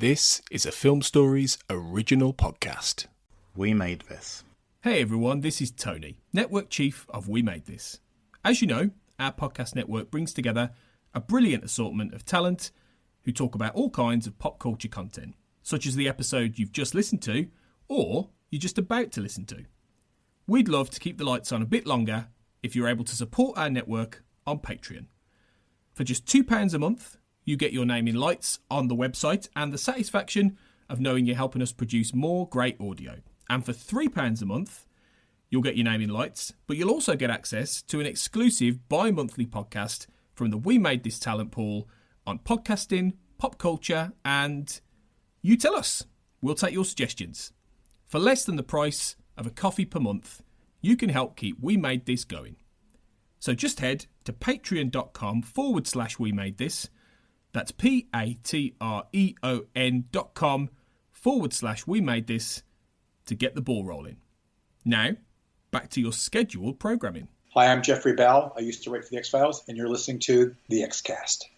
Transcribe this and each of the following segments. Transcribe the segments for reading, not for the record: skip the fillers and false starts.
This is a Film Stories original podcast. We made this. Hey everyone, this is Tony, Network Chief of We Made This. As you know, our podcast network brings together a brilliant assortment of talent who talk about all kinds of pop culture content, such as the episode you've just listened to, or you're just about to listen to. We'd love to keep the lights on a bit longer if you're able to support our network on Patreon. For just £2 a month, you get your name in lights on the website and the satisfaction of knowing you're helping us produce more great audio. And for £3 a month, you'll get your name in lights, but you'll also get access to an exclusive bi-monthly podcast from the We Made This talent pool on podcasting, pop culture, and you tell us. We'll take your suggestions. For less than the price of a coffee per month, you can help keep We Made This going. So just head to patreon.com/We Made This. That's patreon.com/We Made This to get the ball rolling. Now, back to your scheduled programming. Hi, I'm Jeffrey Bell. I used to write for The X-Files, and you're listening to The X-Cast.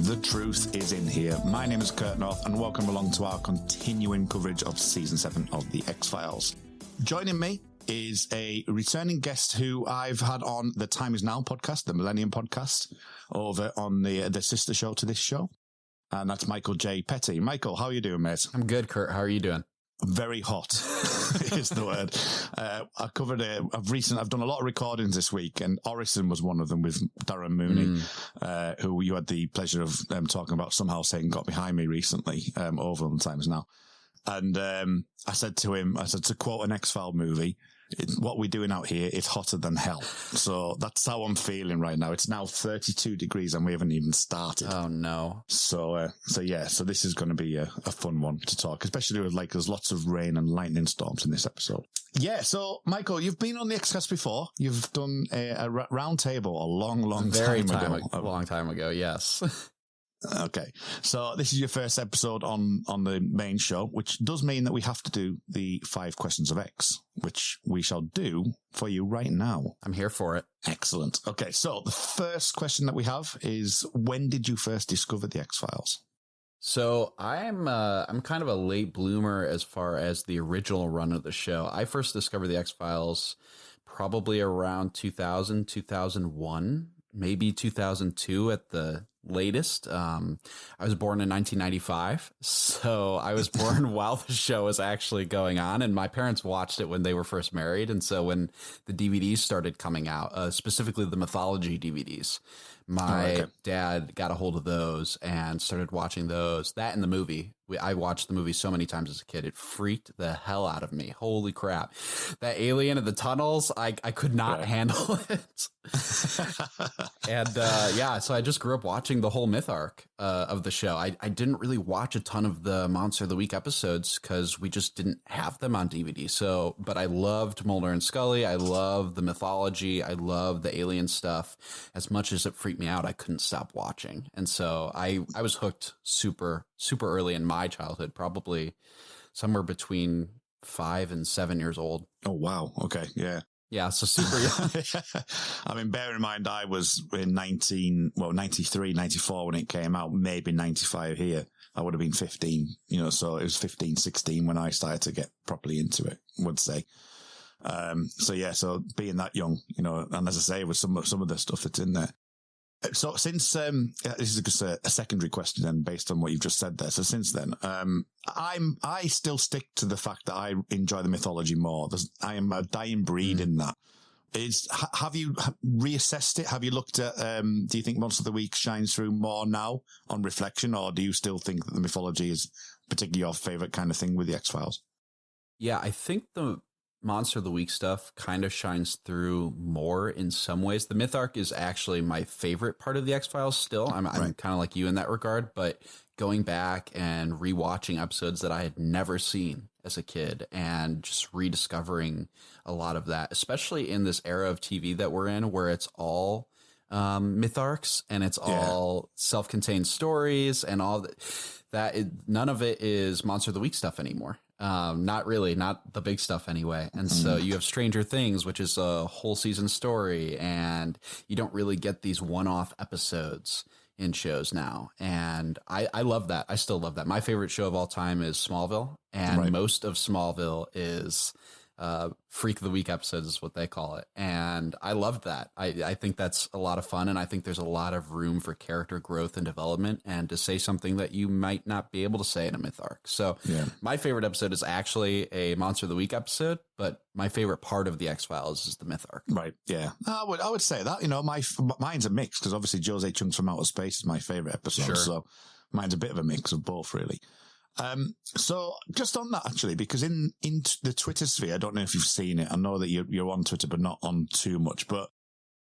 The truth is in here. My name is Kurt North, and welcome along to our continuing coverage of Season 7 of The X-Files. Joining me is a returning guest who I've had on the Time Is Now podcast, the Millennium podcast, over on the sister show to this show, and that's Michael J. Petty. Michael, how are you doing, mate? I'm good, Kurt. How are you doing? Very hot is the word. I've done a lot of recordings this week, and Orison was one of them with Darren Mooney, who you had the pleasure of talking about somehow saying got behind me recently over on Times Now. And I said to him, to quote an X-File movie, what we're doing out here is hotter than hell. So that's how I'm feeling right now. It's now 32 degrees and we haven't even started. Oh no. So this is going to be a fun one to talk, especially with there's lots of rain and lightning storms in this episode. Yeah. So Michael, you've been on the X-Cast before. You've done a round table a long time ago. A long time ago. Yes. Okay, so this is your first episode on the main show, which does mean that we have to do the 5 questions of X, which we shall do for you right now. I'm here for it. Excellent. Okay, so the first question that we have is, when did you first discover the X-Files? So I'm kind of a late bloomer as far as the original run of the show. I first discovered the X-Files probably around 2000, 2001, maybe 2002 at the latest. I was born in 1995, so I was born while the show was actually going on, and my parents watched it when they were first married. And so when the DVDs started coming out, specifically the mythology DVDs, my dad got a hold of those and started watching those. That and the movie. I watched the movie so many times as a kid. It freaked the hell out of me. Holy crap. That alien in the tunnels, I could not handle it. And so I just grew up watching the whole myth arc of the show. I didn't really watch a ton of the Monster of the Week episodes because we just didn't have them on DVD. But I loved Mulder and Scully. I loved the mythology. I loved the alien stuff. As much as it freaked me out, I couldn't stop watching. And so I was hooked super early in my childhood, probably somewhere between 5 and 7 years old. Oh, wow. Okay. Yeah. Yeah. So super young. I mean, bear in mind, I was in 93, 94 when it came out, maybe 95 here. I would have been 15, so it was 15, 16 when I started to get properly into it, I would say. So being that young, and as I say, with some of the stuff that's in there. So since, this is just a secondary question then, based on what you've just said there. So since then, I still stick to the fact that I enjoy the mythology more. I am a dying breed in that. Have you reassessed it? Have you looked at, do you think Monster of the Week shines through more now on reflection, or do you still think that the mythology is particularly your favorite kind of thing with the X-Files? Yeah, I think the Monster of the Week stuff kind of shines through more in some ways. The myth arc is actually my favorite part of the X-Files still. I'm kind of like you in that regard, but going back and rewatching episodes that I had never seen as a kid and just rediscovering a lot of that, especially in this era of TV that we're in where it's all myth arcs and it's all self-contained stories and all that. None of it is Monster of the Week stuff anymore. Not really, not the big stuff anyway. And so you have Stranger Things, which is a whole season story, and you don't really get these one-off episodes in shows now. And I love that. I still love that. My favorite show of all time is Smallville, and most of Smallville is Freak of the Week episodes is what they call it. And I loved that. I think that's a lot of fun. And I think there's a lot of room for character growth and development and to say something that you might not be able to say in a myth arc. So my favorite episode is actually a Monster of the Week episode, but my favorite part of the X-Files is the myth arc. Right. Yeah. I would say that, you know, mine's a mix because obviously Jose Chunks from Outer Space is my favorite episode. Sure. So mine's a bit of a mix of both, really. So just on that, actually, because in the Twitter sphere, I don't know if you've seen it. I know that you're on Twitter, but not on too much. But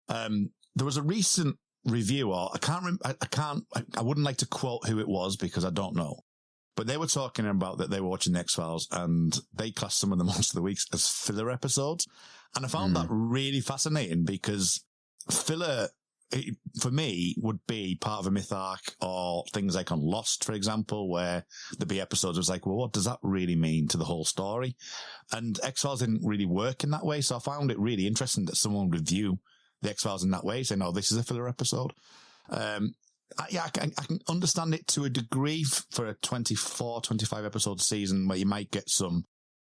there was a recent review, or I wouldn't like to quote who it was because I don't know. But they were talking about that they were watching the X-Files and they classed some of the Monster of the Weeks as filler episodes. And I found that really fascinating because filler, for me, would be part of a myth arc or things like on Lost, for example, where there'd be episodes was like, well, what does that really mean to the whole story? And X-Files didn't really work in that way. So I found it really interesting that someone would view the X-Files in that way, saying, oh, this is a filler episode. I can understand it to a degree for a 24, 25 episode season where you might get some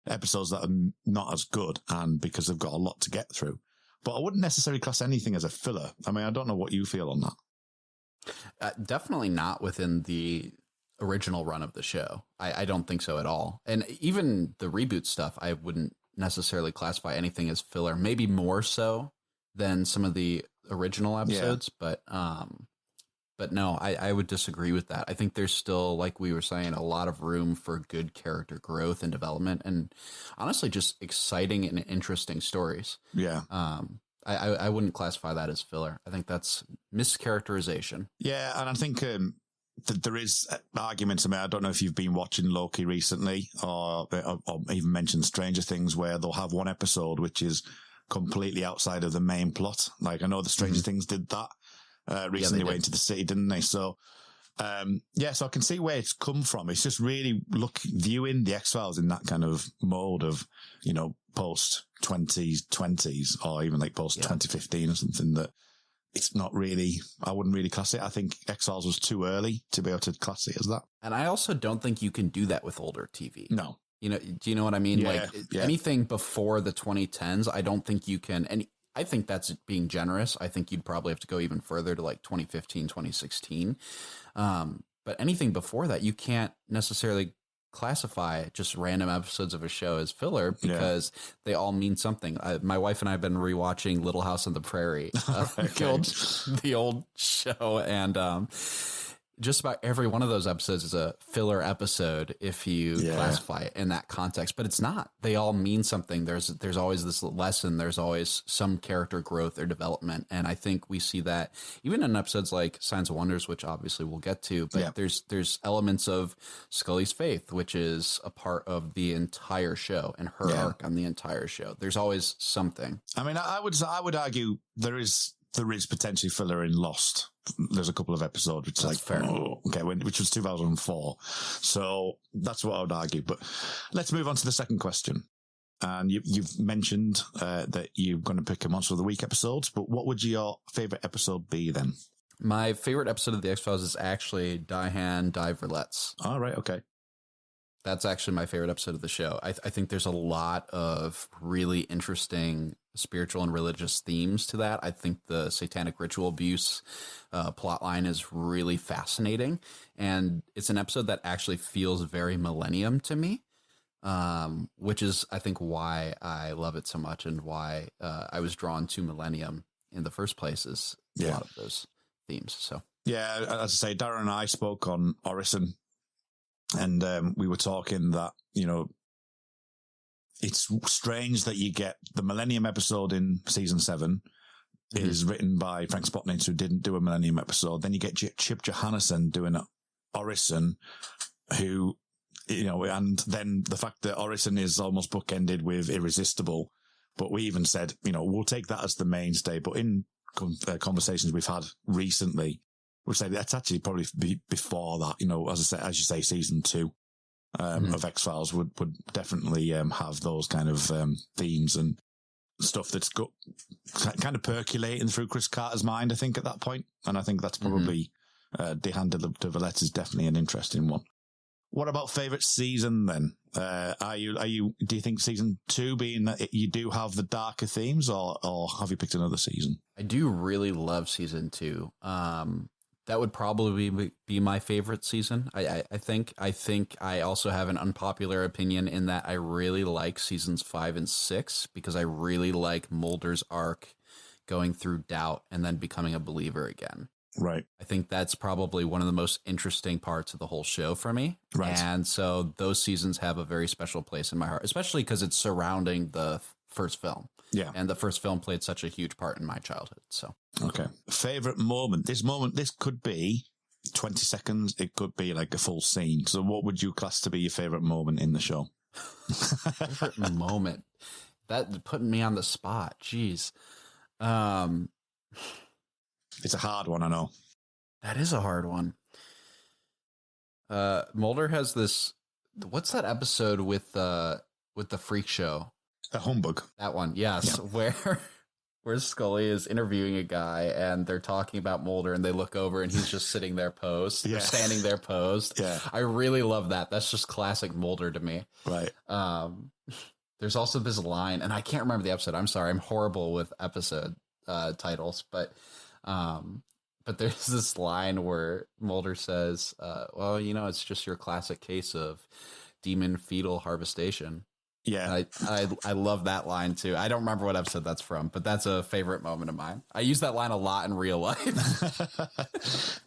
episodes that are not as good and because they've got a lot to get through. But I wouldn't necessarily class anything as a filler. I mean, I don't know what you feel on that. Definitely not within the original run of the show. I don't think so at all. And even the reboot stuff, I wouldn't necessarily classify anything as filler. Maybe more so than some of the original episodes, but no, I would disagree with that. I think there's still, like we were saying, a lot of room for good character growth and development and honestly just exciting and interesting stories. Yeah. I wouldn't classify that as filler. I think that's mischaracterization. Yeah, and I think there is arguments. I mean, I don't know if you've been watching Loki recently or even mentioned Stranger Things where they'll have one episode which is completely outside of the main plot. Like I know the Stranger Things did that. Recently went into the city, didn't they? So, so I can see where it's come from. It's just really viewing the X-Files in that kind of mode of, you know, post 2020s or even like post 2015 or something that it's not really, I wouldn't really class it. I think X-Files was too early to be able to class it as that. And I also don't think you can do that with older TV. No. You know, do you know what I mean? Anything before the 2010s, I don't think you can, and I think that's being generous. I think you'd probably have to go even further to like 2015, 2016. But anything before that, you can't necessarily classify just random episodes of a show as filler because they all mean something. My wife and I have been rewatching Little House on the Prairie, the old show. And just about every one of those episodes is a filler episode if you classify it in that context, but it's not. They all mean something. There's always this lesson. There's always some character growth or development. And I think we see that even in episodes like Signs of Wonders, which obviously we'll get to, but there's elements of Scully's faith, which is a part of the entire show and her arc on the entire show. There's always something. I mean, I would argue there is potentially filler in Lost. There's a couple of episodes which is fair. Which was 2004. So that's what I would argue. But let's move on to the second question. And you've mentioned that you're going to pick a Monster of the Week episodes, but what would your favorite episode be then? My favorite episode of the X-Files is actually Diane Diverlet's. All right. Okay. That's actually my favorite episode of the show. I think there's a lot of really interesting spiritual and religious themes to that. I think the satanic ritual abuse plot line is really fascinating. And it's an episode that actually feels very Millennium to me, which is, I think, why I love it so much and why I was drawn to Millennium in the first place is a lot of those themes. So, yeah, as I say, Darren and I spoke on Orison. And we were talking that, you know, it's strange that you get the Millennium episode in season 7 is written by Frank Spotnitz, who didn't do a Millennium episode. Then you get Chip Johannesson doing Orison, who, and then the fact that Orison is almost bookended with Irresistible. But we even said, we'll take that as the mainstay. But in conversations we've had recently, we've said that's actually probably before that, as you say, season 2 of X-Files would definitely have those kind of themes and stuff that's got kind of percolating through Chris Carter's mind, I think, at that point. And I think that's probably Deana de Valette is definitely an interesting one. What about favourite season then? Do you think season 2, being that you do have the darker themes, or have you picked another season? I do really love season 2. That would probably be my favorite season. I think I also have an unpopular opinion in that I really like seasons 5 and 6 because I really like Mulder's arc going through doubt and then becoming a believer again. Right. I think that's probably one of the most interesting parts of the whole show for me. Right. And so those seasons have a very special place in my heart, especially because it's surrounding the first film. Yeah. And the first film played such a huge part in my childhood. So, okay. Favorite moment. This could be 20 seconds. It could be like a full scene. So what would you class to be your favorite moment in the show? Favorite moment. That putting me on the spot. Jeez. It's a hard one, I know. That is a hard one. Mulder has this. What's that episode with the freak show? A humbug. That one, yes. Yeah. Where Scully is interviewing a guy and they're talking about Mulder and they look over and he's just sitting there posed. Yeah. They're standing there posed. Yeah. I really love that. That's just classic Mulder to me. Right. There's also this line, and I can't remember the episode. I'm sorry. I'm horrible with episode titles, but there's this line where Mulder says, well, it's just your classic case of demon fetal harvestation. Yeah. I love that line too. I don't remember what episode that's from, but that's a favorite moment of mine. I use that line a lot in real life.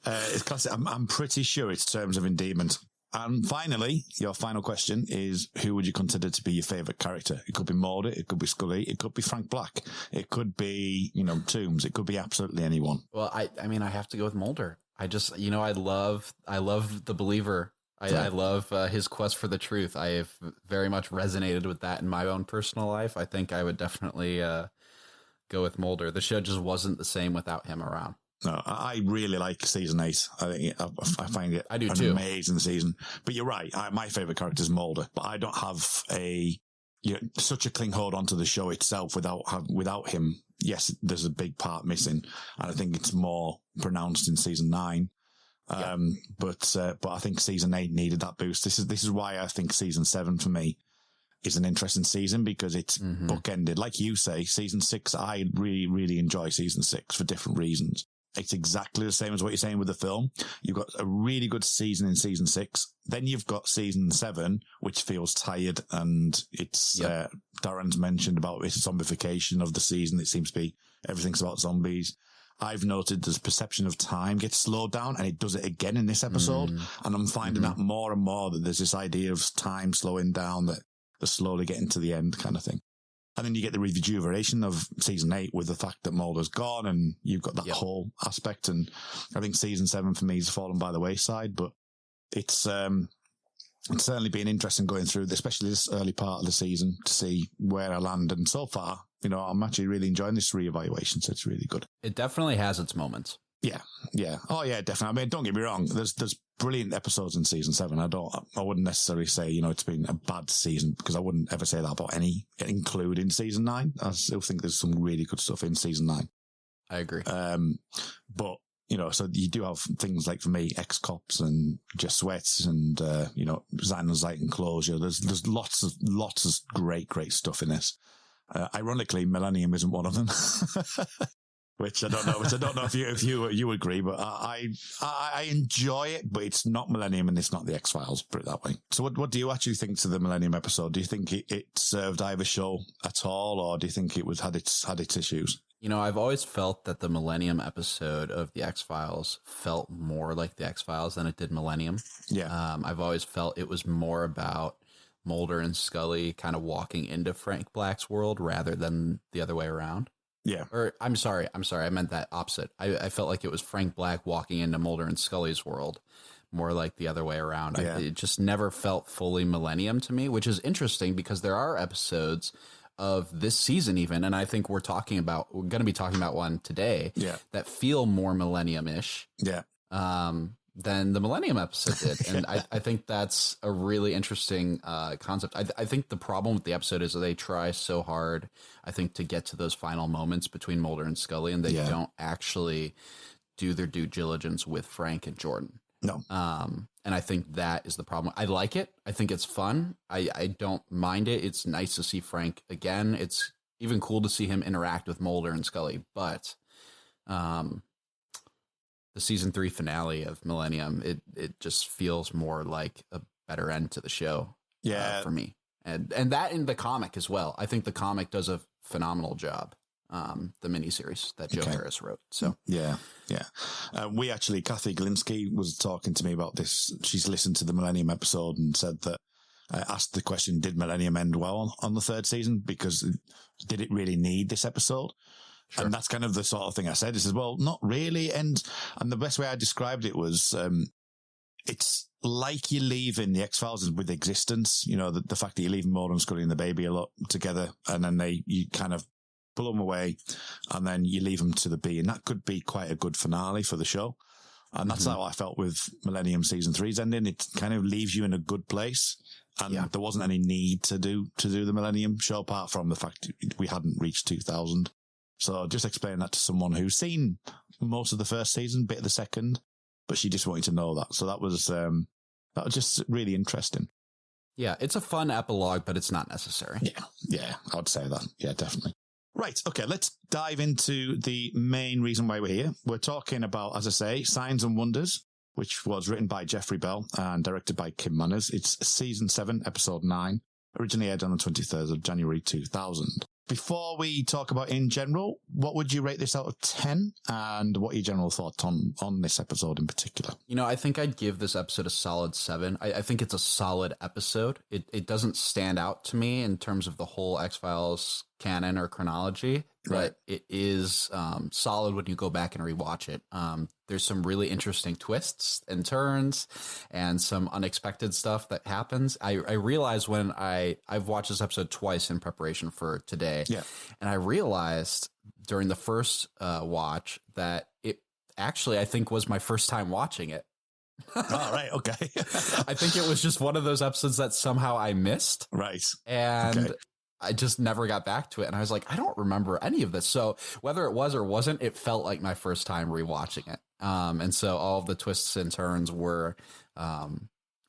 It's classic. I'm pretty sure it's Terms of Endearment. And finally, your final question is, who would you consider to be your favourite character? It could be Mulder, it could be Scully, it could be Frank Black, it could be, Toombs, it could be absolutely anyone. Well, I have to go with Mulder. I just, I love the believer. I love his quest for the truth. I have very much resonated with that in my own personal life. I think I would definitely go with Mulder. The show just wasn't the same without him around. No, I really like season 8. I find it I do an too. Amazing season. But you're right. My favourite character is Mulder. But I don't have such a cling hold onto the show itself without him. Yes, there's a big part missing, and I think it's more pronounced in season 9. Yeah. But I think season 8 needed that boost. This is why I think season 7 for me is an interesting season, because it's bookended. Like you say, season 6, I really, really enjoy season 6 for different reasons. It's exactly the same as what you're saying with the film. You've got a really good season in season 6. Then you've got season 7, which feels tired, and it's, Darren's mentioned about its zombification of the season. It seems to be everything's about zombies. I've noted the perception of time gets slowed down, and it does it again in this episode. And I'm finding that more and more, that there's this idea of time slowing down, that they're slowly getting to the end kind of thing. And then you get the rejuvenation of season 8 with the fact that Mulder's gone, and you've got that whole aspect. And I think season 7 for me has fallen by the wayside, but it's certainly been interesting going through, especially this early part of the season, to see where I land. And so far, I'm actually really enjoying this reevaluation, so it's really good. It definitely has its moments. Yeah. Oh, yeah, definitely. I mean, don't get me wrong. There's brilliant episodes in season 7. I wouldn't necessarily say, it's been a bad season, because I wouldn't ever say that about any, including season 9. I still think there's some really good stuff in season 9. I agree. But, so you do have things like, for me, Ex-Cops and Just Sweats and, Sein und Zeit and Closure. There's lots of great stuff in this. Ironically, Millennium isn't one of them. Which I don't know if you agree, but I enjoy it, but it's not Millennium and it's not the X-Files, put it that way. So what do you actually think to the Millennium episode? Do you think it served either show at all, or do you think it had its issues? I've always felt that the Millennium episode of the X-Files felt more like the X-Files than it did Millennium. Yeah. I've always felt it was more about Mulder and Scully kind of walking into Frank Black's world rather than the other way around. Yeah. Or I'm sorry. I meant that opposite. I felt like it was Frank Black walking into Mulder and Scully's world, more like the other way around. Yeah. It just never felt fully Millennium to me, which is interesting because there are episodes of this season even, and I think we're going to be talking about one today that feel more Millennium-ish. Yeah. Than the Millennium episode did. And I think that's a really interesting concept. I think the problem with the episode is that they try so hard, I think, to get to those final moments between Mulder and Scully, and they don't actually do their due diligence with Frank and Jordan. No. And I think that is the problem. I like it. I think it's fun. I don't mind it. It's nice to see Frank again. It's even cool to see him interact with Mulder and Scully, but the season 3 finale of Millennium, it just feels more like a better end to the show for me. And that in the comic as well. I think the comic does a phenomenal job. The miniseries that Joe Harris wrote. So yeah. We actually, Cathy Glinski was talking to me about this. She's listened to the Millennium episode and said that I asked the question, did Millennium end well on the 3rd season? Because did it really need this episode? Sure. And that's kind of the sort of thing I said. It says, well, not really. And the best way I described it was, it's like you're leaving the X-Files with existence. You know, the fact that you're leaving Mulder and Scully and the baby a lot together, and then you kind of pull them away and then you leave them to the bee. And that could be quite a good finale for the show. And that's how I felt with Millennium season 3's ending. It kind of leaves you in a good place. And there wasn't any need to do the Millennium show apart from the fact we hadn't reached 2000. So just explain that to someone who's seen most of the first season, bit of the second, but she just wanted to know that. So that was just really interesting. Yeah, it's a fun epilogue, but it's not necessary. Yeah, I'd say that. Yeah, definitely. Right. Okay. Let's dive into the main reason why we're here. We're talking about, as I say, Signs and Wonders, which was written by Jeffrey Bell and directed by Kim Manners. It's season 7, episode 9, originally aired on the 23rd of January 2000. Before we talk about in general, what would you rate this out of 10? And what are your general thoughts on this episode in particular? You know, I think I'd give this episode a solid 7. I think it's a solid episode. It doesn't stand out to me in terms of the whole X-Files canon or chronology, but it is solid when you go back and rewatch it. There's some really interesting twists and turns and some unexpected stuff that happens. I realized when I've watched this episode twice in preparation for today, and I realized during the first watch that it actually, I think, was my first time watching it. All right, okay. I think it was just one of those episodes that somehow I missed. Right. And I just never got back to it. And I was like, I don't remember any of this. So whether it was or wasn't, it felt like my first time rewatching it. And so all of the twists and turns were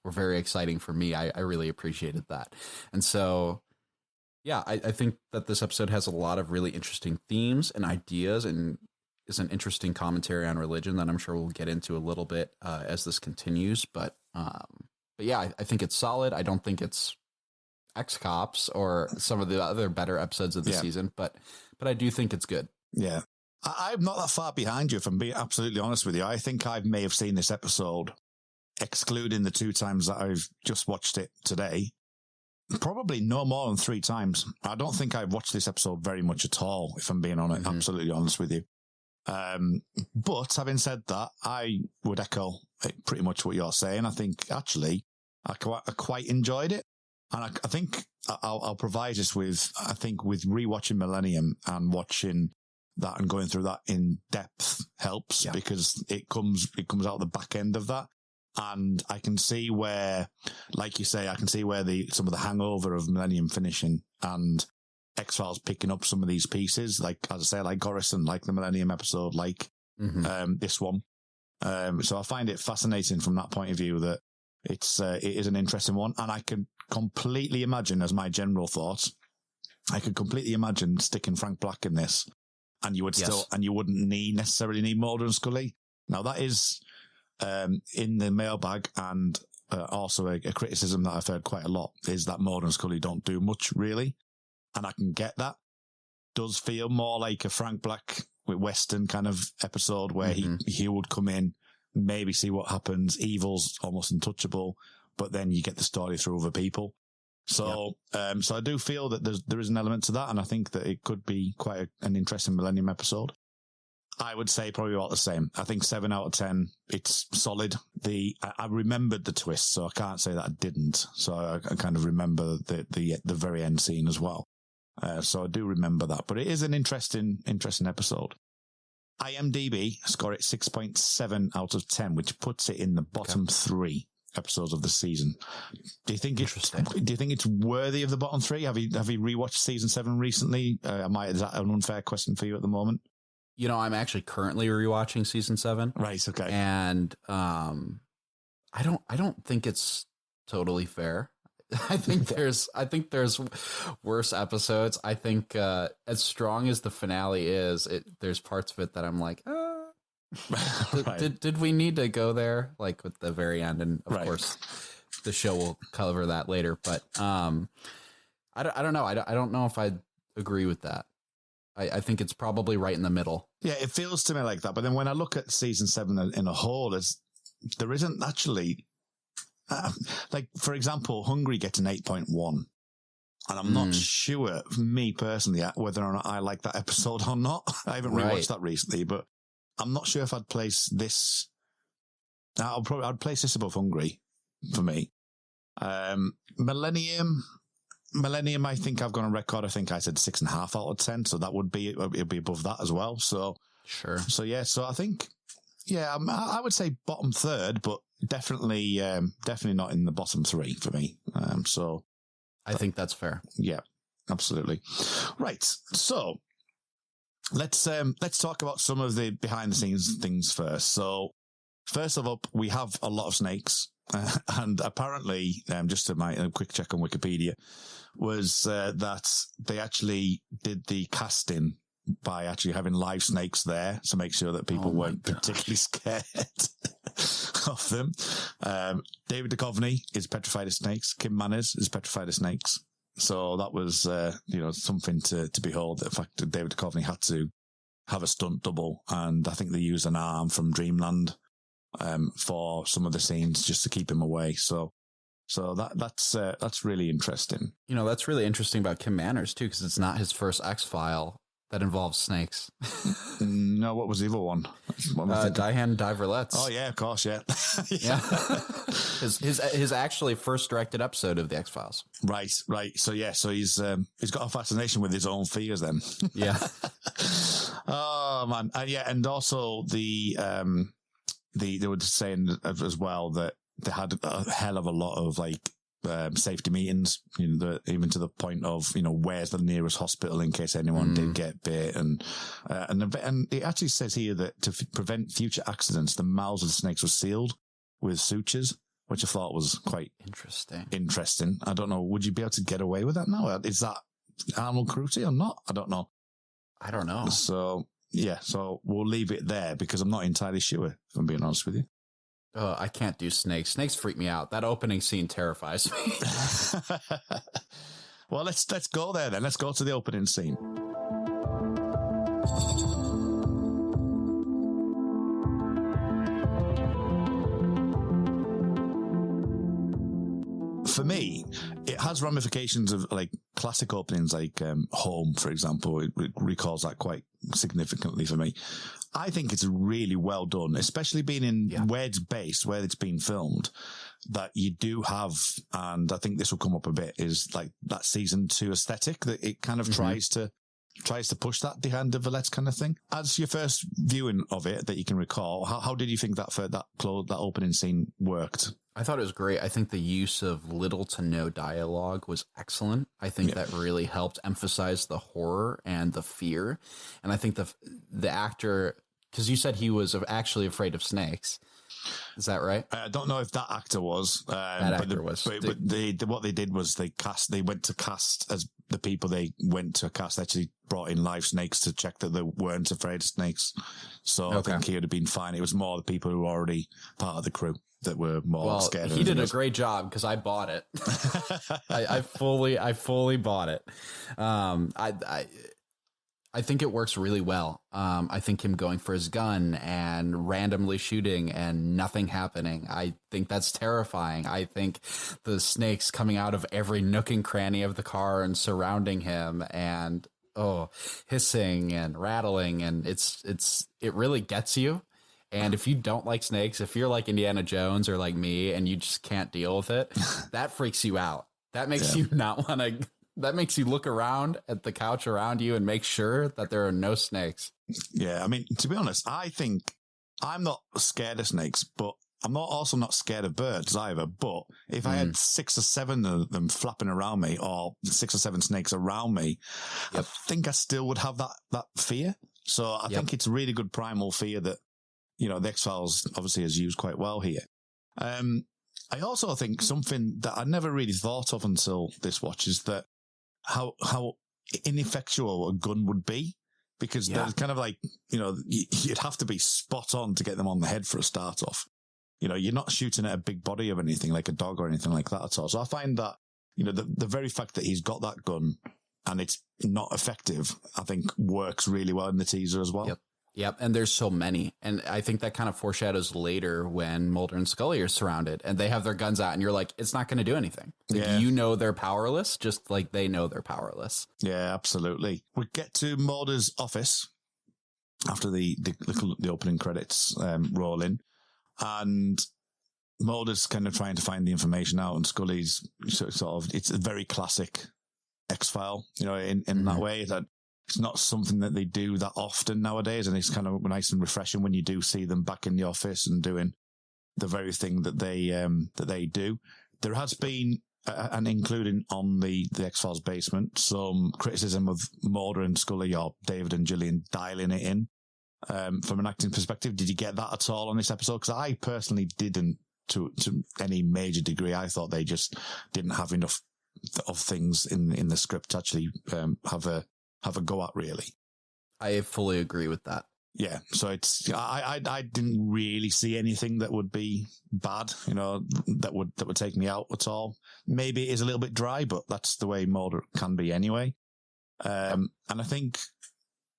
very exciting for me. I really appreciated that. And so, yeah, I think that this episode has a lot of really interesting themes and ideas and is an interesting commentary on religion that I'm sure we'll get into a little bit as this continues. But yeah, I think it's solid. I don't think it's X-Cops or some of the other better episodes of the season, but I do think it's good. Yeah. I'm not that far behind you, if I'm being absolutely honest with you. I think I may have seen this episode, excluding the 2 times that I've just watched it today, probably no more than 3 times. I don't think I've watched this episode very much at all, if I'm being honest, absolutely honest with you. But having said that, I would echo pretty much what you're saying. I think actually I quite enjoyed it. And I think I'll provide us with, I think with rewatching Millennium and watching that and going through that in depth helps because it comes out the back end of that. And I can see where, like you say, I can see where some of the hangover of Millennium finishing and X-Files picking up some of these pieces, like, as I say, like Coruscant, like the Millennium episode, like this one. So I find it fascinating from that point of view that it is an interesting one. And I can completely imagine, as my general thoughts, I could completely imagine sticking Frank Black in this and you would and you wouldn't necessarily need Mulder and Scully. Now that is, in the mailbag and, also a criticism that I've heard quite a lot is that Mulder and Scully don't do much really. And I can get that. Does feel more like a Frank Black with Western kind of episode where he would come in, maybe see what happens. Evil's almost untouchable, but then you get the story through other people. So, so I do feel that there is an element to that, and I think that it could be quite an interesting Millennium episode. I would say probably about the same. I think 7 out of 10. It's solid. I remembered the twist, so I can't say that I didn't. So I kind of remember the very end scene as well. So I do remember that, but it is an interesting episode. IMDb score it 6.7 out of 10, which puts it in the bottom 3 episodes of the season. Do you think it's worthy of the bottom 3? Have you rewatched season 7 recently? Is that an unfair question for you at the moment? You know, I'm actually currently rewatching season 7. Right. Okay. And I don't think it's totally fair. I think there's worse episodes. I think as strong as the finale is, there's parts of it that I'm like, right. did we need to go there, like with the very end? And of course, the show will cover that later. But I don't know. I don't know if I agree with that. I think it's probably right in the middle. Yeah, it feels to me like that. But then when I look at season 7 in a whole, there isn't actually, like, for example, Hungry gets an 8.1. And I'm not sure, me personally, whether or not I like that episode or not. I haven't rewatched that recently, but I'm not sure if I'd place this. I'd place this above Hungry for me. Millennium, I think I've gone on record. I think I said 6.5 out of 10, so that would be it'd be above that as well. So sure. So yeah, so I think I would say bottom 3rd, but definitely not in the bottom 3 for me. So I think that's fair. Yeah, absolutely. Right. So let's talk about some of the behind the scenes things first. So first of all, we have a lot of snakes. And apparently, just a quick check on Wikipedia, was that they actually did the casting by actually having live snakes there to make sure that people weren't particularly scared of them. David Duchovny is petrified of snakes. Kim Manners is petrified of snakes. So that was, something to behold. The fact that David Duchovny had to have a stunt double, and I think they used an arm from Dreamland for some of the scenes just to keep him away. So that's really interesting. You know, that's really interesting about Kim Manners too, because it's not his first X-File that involves snakes. No, what was the other one? Diane Diverletts. Oh yeah, of course, yeah. Yeah. his actually first directed episode of the X-Files. Right. So yeah, so he's got a fascination with his own fears then. Yeah. Oh man, and also they were saying as well that they had a hell of a lot of safety meetings, even to the point of, where's the nearest hospital in case anyone did get bit. And it actually says here that to prevent future accidents, the mouths of the snakes were sealed with sutures, which I thought was quite interesting. I don't know. Would you be able to get away with that now? Is that animal cruelty or not? I don't know. So, yeah, so we'll leave it there because I'm not entirely sure, if I'm being honest with you. Oh, I can't do snakes. Snakes freak me out. That opening scene terrifies me. Well, let's go there then. Let's go to the opening scene. For me, it has ramifications of classic openings, Home, for example. It recalls that quite significantly for me. I think it's really well done, especially being in where it's based, where it's been filmed, that you do have, and I think this will come up a bit, is that season 2 aesthetic that it kind of tries to push that Deana Diverletts kind of thing. As your first viewing of it that you can recall, how did you think that opening scene worked? I thought it was great. I think the use of little to no dialogue was excellent. I think that really helped emphasize the horror and the fear. And I think the actor, because you said he was actually afraid of snakes. Is that right? I don't know if that actor was. But what they did was they went to cast as the people they went to cast actually brought in live snakes to check that they weren't afraid of snakes. So I think he would have been fine. It was more the people who were already part of the crew that were more scared. He did a great job because I bought it. I fully bought it. I think it works really well. I think him going for his gun and randomly shooting and nothing happening, I think that's terrifying. I think the snakes coming out of every nook and cranny of the car and surrounding him and hissing and rattling, and it really gets you. And if you don't like snakes, if you're like Indiana Jones or like me and you just can't deal with it, that freaks you out. That makes you not want to. That makes you look around at the couch around you and make sure that there are no snakes. Yeah, I mean, to be honest, I think I'm not scared of snakes, but I'm also not scared of birds either. But if I had 6 or 7 of them flapping around me, or 6 or 7 snakes around me, I think I still would have that fear. So I think it's a really good primal fear that, you know, the X-Files obviously has used quite well here. I also think something that I never really thought of until this watch is that how ineffectual a gun would be, because there's kind of like, you know, you'd have to be spot on to get them on the head for a start off. You know, you're not shooting at a big body of anything like a dog or anything like that at all. So I find that, you know, the very fact that he's got that gun and it's not effective, I think works really well in the teaser as well. Yep. And there's so many. And I think that kind of foreshadows later when Mulder and Scully are surrounded and they have their guns out and you're like, it's not going to do anything. Like, you know, they're powerless, just like they know they're powerless. Yeah, absolutely. We get to Mulder's office after the opening credits roll in, and Mulder's kind of trying to find the information out, and Scully's sort of, it's a very classic X-File, you know, in that way, that it's not something that they do that often nowadays, and it's kind of nice and refreshing when you do see them back in the office and doing the very thing that they do. There has been, and including on the X-Files basement, some criticism of Mulder and Scully, or David and Gillian, dialing it in from an acting perspective. Did you get that at all on this episode? Because I personally didn't, to any major degree. I thought they just didn't have enough of things in the script to actually have a go at, really. I fully agree with that. Yeah, so it's I didn't really see anything that would be bad, you know, that would take me out at all. Maybe it is a little bit dry, but that's the way Mulder can be anyway. And I think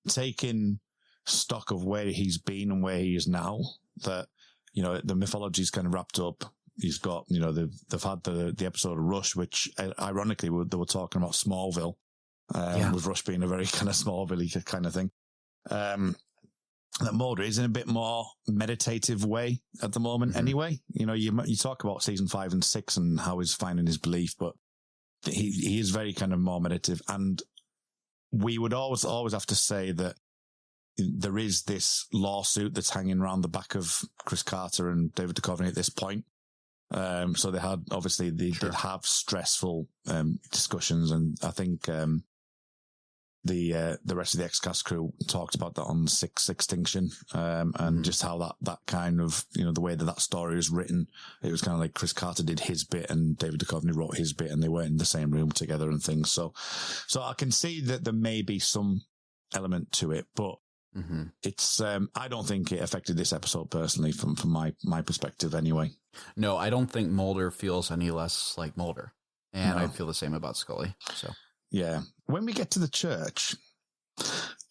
taking stock of where he's been and where he is now, that, you know, the mythology's kind of wrapped up. He's got, you know, they've had the episode of Rush, which ironically they were talking about Smallville. With Rush being a very kind of Smallville kind of thing. That Mulder is in a bit more meditative way at the moment anyway. You know, you talk about season 5 and 6 and how he's finding his belief, but he is very kind of more meditative. And we would always have to say that there is this lawsuit that's hanging around the back of Chris Carter and David Duchovny at this point. So they had, obviously they did have stressful discussions, and I think the rest of the X-Cast crew talked about that on Six Extinction, and just how that kind of, you know, the way that story is written, it was kind of like Chris Carter did his bit and David Duchovny wrote his bit, and they were in the same room together and things. So I can see that there may be some element to it, but it's I don't think it affected this episode personally from my perspective anyway. No, I don't think Mulder feels any less like Mulder, and I feel the same about Scully. So. Yeah. When we get to the church,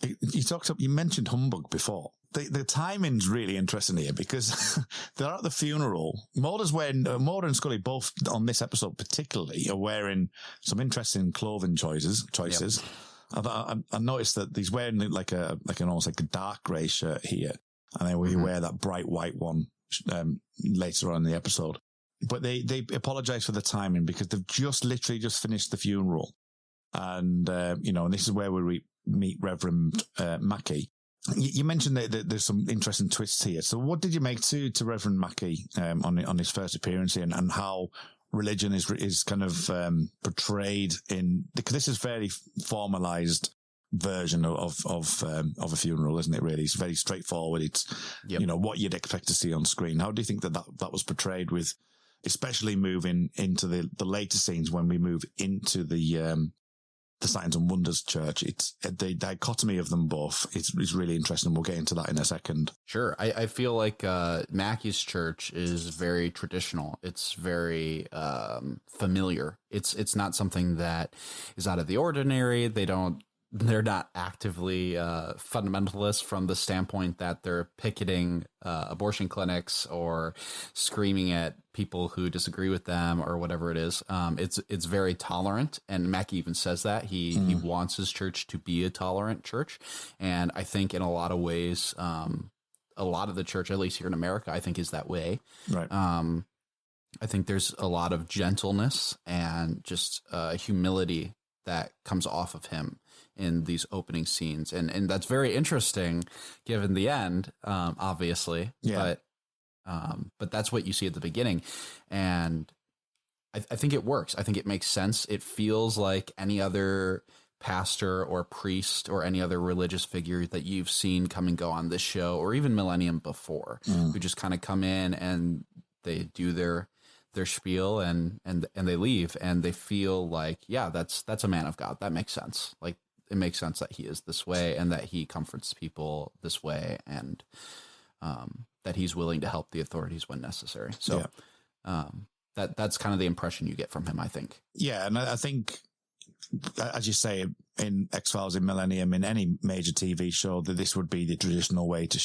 you mentioned humbug before. The timing's really interesting here, because they're at the funeral. Mulder and Scully both on this episode particularly are wearing some interesting clothing choices. Yep. I noticed that he's wearing like an almost like a dark grey shirt here, and then we wear that bright white one later on in the episode. But they apologize for the timing, because they've literally just finished the funeral. And, you know, and this is where we meet Reverend Mackey. You mentioned that there's some interesting twists here. So what did you make to Reverend Mackey on his first appearance here, and how religion is kind of portrayed in, because this is very formalized version of a funeral, isn't it? Really, it's very straightforward. It's you know, what you'd expect to see on screen. How do you think that was portrayed, with especially moving into the later scenes when we move into the Signs and Wonders church? It's the dichotomy of them both. It's really interesting. We'll get into that in a second. Sure. I feel like Mackey's church is very traditional. It's very familiar. It's not something that is out of the ordinary. They don't they're not actively fundamentalists from the standpoint that they're picketing abortion clinics or screaming at people who disagree with them or whatever it is. It's very tolerant, and Mackey even says that he wants his church to be a tolerant church, and I think in a lot of ways, a lot of the church, at least here in America, I think is that way. Right. I think there's a lot of gentleness and just humility that comes off of him in these opening scenes. And that's very interesting given the end, obviously. Yeah. But that's what you see at the beginning. And I think it works. I think it makes sense. It feels like any other pastor or priest or any other religious figure that you've seen come and go on this show, or even Millennium before, who just kind of come in and they do their spiel and they leave, and they feel like, yeah, that's a man of God. That makes sense. Like, it makes sense that he is this way and that he comforts people this way, and that he's willing to help the authorities when necessary. So that's kind of the impression you get from him, I think. Yeah, and I think, as you say, in X-Files, in Millennium, in any major TV show, that this would be the traditional way to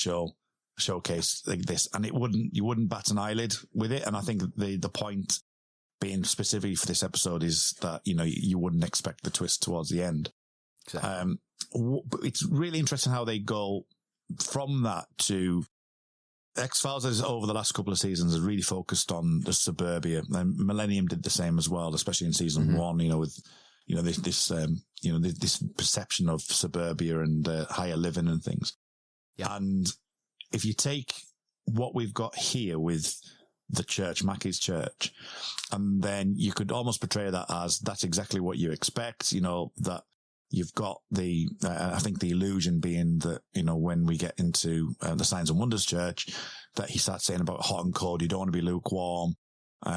showcase like this, and you wouldn't bat an eyelid with it. And I think the point being specifically for this episode is that, you know, you wouldn't expect the twist towards the end. Exactly. It's really interesting how they go from that to X-Files over the last couple of seasons has really focused on the suburbia, and Millennium did the same as well, especially in season one, you know, with, you know, this perception of suburbia and higher living and things. Yeah. And if you take what we've got here with the church, Mackey's church, and then you could almost portray that as that's exactly what you expect, you know, that you've got I think the illusion being that, you know, when we get into the Signs and Wonders church, that he starts saying about hot and cold, you don't want to be lukewarm,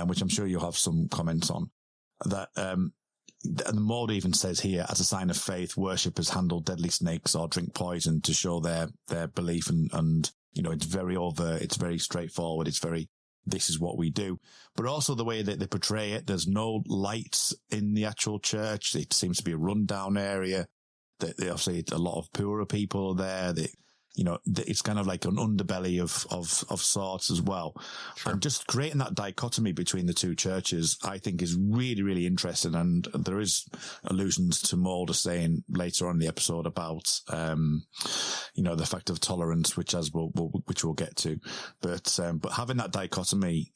which I'm sure you'll have some comments on. That, and the Maud even says here, as a sign of faith, worshippers handle deadly snakes or drink poison to show their belief, and, you know, it's very overt, it's very straightforward, this is what we do. But also the way that they portray it, there's no lights in the actual church. It seems to be a rundown area. They obviously, a lot of poorer people are there. You know, it's kind of like an underbelly of sorts as well. Sure. And just creating that dichotomy between the two churches, I think, is really, really interesting. And there is allusions to Mulder saying later on in the episode about, you know, the fact of tolerance, which we'll get to. But having that dichotomy,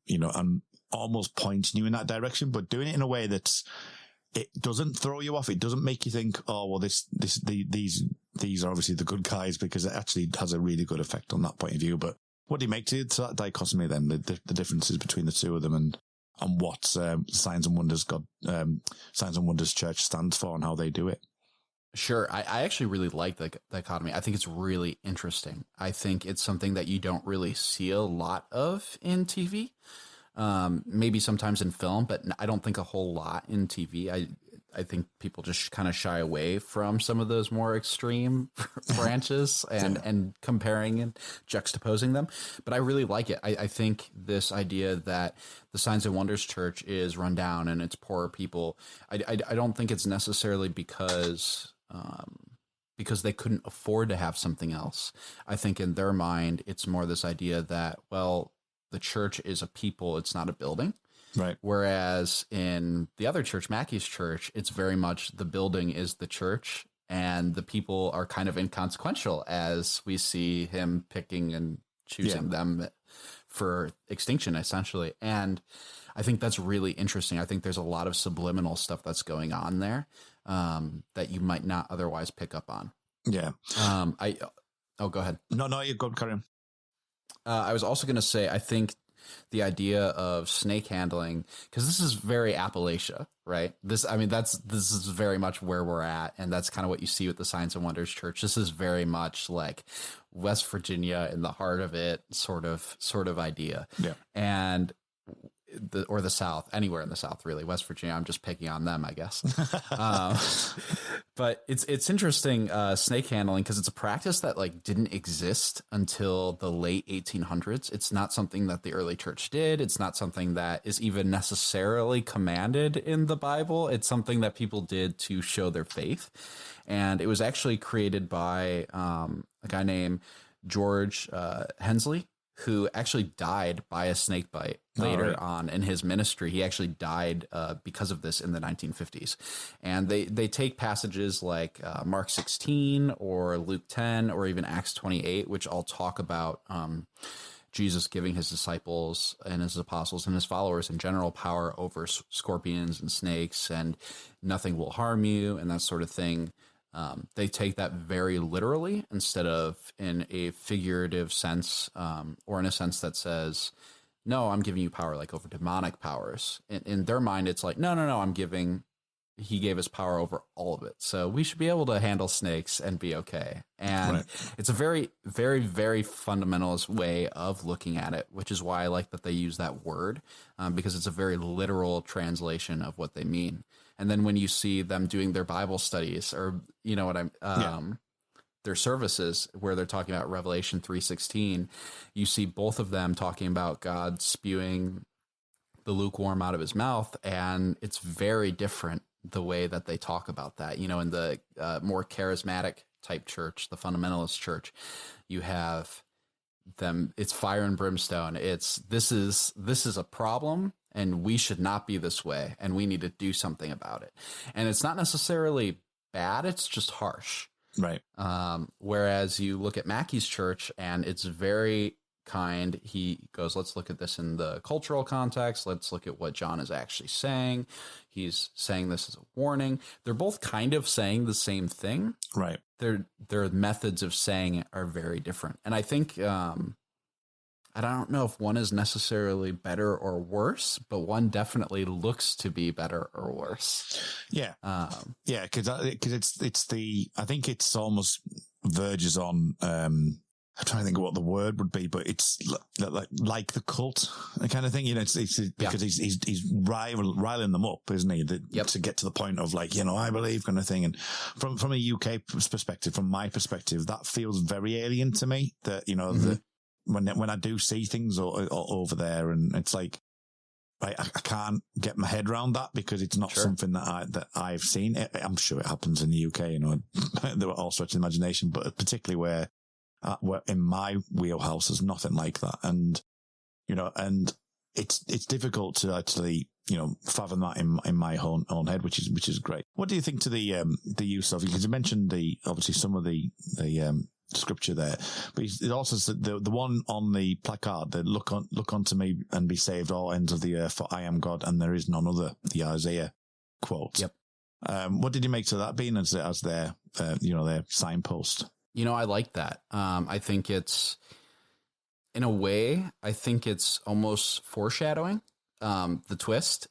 you know, and almost pointing you in that direction, but doing it in a way that's, it doesn't throw you off. It doesn't make you think, oh, well, these are obviously the good guys, because it actually has a really good effect on that point of view. But what do you make to that dichotomy then, the differences between the two of them, and what Signs and Wonders Church stands for and how they do it? Sure. I actually really like the dichotomy. I think it's really interesting. I think it's something that you don't really see a lot of in TV. Maybe sometimes in film, but I don't think a whole lot in TV. I think people just kind of shy away from some of those more extreme branches and comparing and juxtaposing them. But I really like it. I think this idea that the Signs and Wonders Church is run down and it's poorer people, I don't think it's necessarily because they couldn't afford to have something else. I think in their mind, it's more this idea that, well, the church is a people, it's not a building. Right. Whereas in the other church, Mackey's church, it's very much the building is the church and the people are kind of inconsequential, as we see him picking and choosing them for extinction, essentially. And I think that's really interesting. I think there's a lot of subliminal stuff that's going on there that you might not otherwise pick up on. Yeah. Go ahead. No, you go, Karim. I was also going to say, I think the idea of snake handling, because this is very Appalachia, right? This is very much where we're at, and that's kind of what you see with the Signs and Wonders Church. This is very much like West Virginia in the heart of it, sort of idea. Yeah. And the South, anywhere in the South, really. West Virginia, I'm just picking on them, I guess. But it's interesting, snake handling, because it's a practice that like didn't exist until the late 1800s. It's not something that the early church did. It's not something that is even necessarily commanded in the Bible. It's something that people did to show their faith. And it was actually created by a guy named George Hensley, who actually died by a snake bite later on in his ministry. He actually died because of this in the 1950s. And they take passages like Mark 16 or Luke 10 or even Acts 28, which all talk about Jesus giving his disciples and his apostles and his followers in general power over scorpions and snakes, and nothing will harm you and that sort of thing. They take that very literally instead of in a figurative sense, or in a sense that says, no, I'm giving you power like over demonic powers. In their mind, it's like, no, he gave us power over all of it. So we should be able to handle snakes and be okay. And it's a very, very, very fundamentalist way of looking at it, which is why I like that they use that word, because it's a very literal translation of what they mean. And then when you see them doing their Bible studies, or you know what their services where they're talking about Revelation 3:16, you see both of them talking about God spewing the lukewarm out of his mouth, and it's very different the way that they talk about that. You know, in the more charismatic type church, the fundamentalist church, you have them. It's fire and brimstone. It's this is a problem. And we should not be this way, and we need to do something about it. And it's not necessarily bad; it's just harsh, right? Whereas you look at Mackey's church, and it's very kind. He goes, "Let's look at this in the cultural context. Let's look at what John is actually saying. He's saying this as a warning." They're both kind of saying the same thing, right? Their methods of saying it are very different, and I think. I don't know if one is necessarily better or worse, but one definitely looks to be better or worse. Yeah. Because I think it's almost verges on, I'm trying to think of what the word would be, but it's like the cult kind of thing. You know, it's because he's riling them up, isn't he? To get to the point of like, you know, I believe kind of thing. And from a UK perspective, from my perspective, that feels very alien to me. That, you know, when I do see things over there, and it's like, I can't get my head around that because it's not something that I've seen. I'm sure it happens in the UK, you know, there were all sorts of imagination, but particularly where in my wheelhouse, there's nothing like that. And, you know, and it's difficult to actually, you know, fathom that in my own head, which is great. What do you think to the use of, because you mentioned obviously some of the scripture there, but it also said the one on the placard, that look unto me and be saved, all ends of the earth, for I am God and there is none other, the Isaiah quote. Yep. What did you make to that being as their their signpost? You know, I like that. I think it's, in a way, I think it's almost foreshadowing the twist.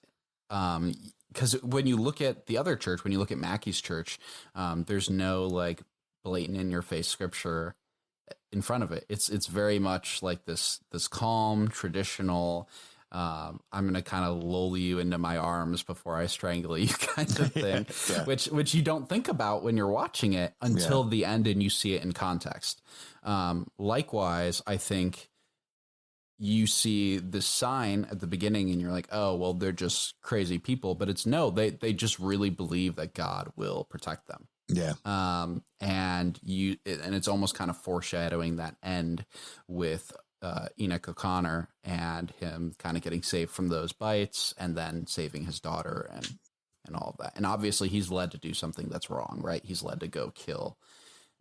Because when you look at the other church, when you look at Mackey's church, there's no like blatant in your face scripture in front of it. It's very much like this calm, traditional, I'm going to kind of lull you into my arms before I strangle you kind of thing, which you don't think about when you're watching it until the end and you see it in context. Likewise, I think you see the sign at the beginning and you're like, oh, well, they're just crazy people, but it's no, they just really believe that God will protect them. Yeah. And it's almost kind of foreshadowing that end with Enoch O'Connor and him kind of getting saved from those bites and then saving his daughter and all of that. And obviously he's led to do something that's wrong, right? He's led to go kill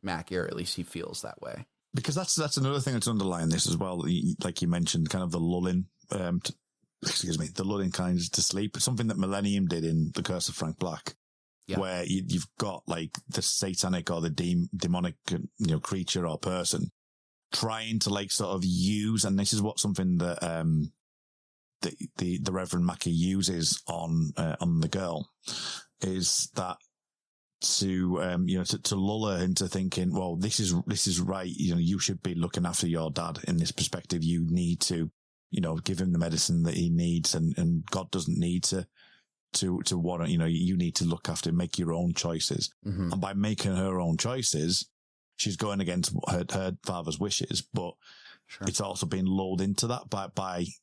Mackie, or at least he feels that way. Because that's another thing that's underlying this as well. Like you mentioned, kind of the lulling, the lulling kind of to sleep. Something that Millennium did in The Curse of Frank Black. Yeah. Where you've got like the satanic or the demonic, creature or person trying to like sort of use, and this is something that the Reverend Mackey uses on the girl, is that to lull her into thinking, well, this is right. You should be looking after your dad in this perspective. You need to, give him the medicine that he needs, and God doesn't need to warrant, you need to look after him, make your own choices. Mm-hmm. And by making her own choices, she's going against her father's wishes, but Sure. it's also been lulled into that by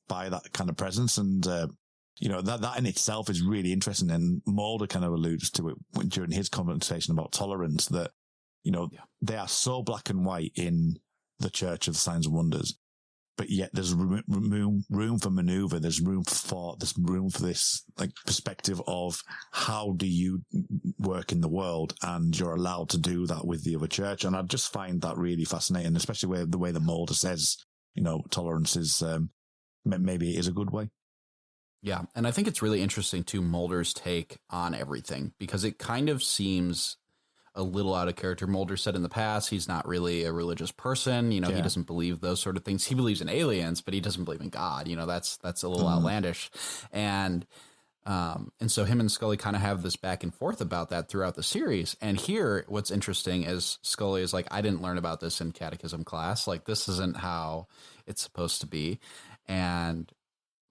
that kind of presence. And, that in itself is really interesting. And Mulder kind of alludes to it during his conversation about tolerance, that, they are so black and white in the Church of the Signs and Wonders, but yet there's room for maneuver. There's room for this like perspective of how do you work in the world, and you're allowed to do that with the other church. And I just find that really fascinating, especially the way that Mulder says, tolerance is, maybe it is a good way. Yeah. And I think it's really interesting too, Mulder's take on everything, because it kind of seems a little out of character. Mulder said in the past, he's not really a religious person. He doesn't believe those sort of things. He believes in aliens, but he doesn't believe in God. That's a little outlandish. And so him and Scully kind of have this back and forth about that throughout the series. And here, what's interesting is Scully is like, I didn't learn about this in catechism class. Like, this isn't how it's supposed to be. And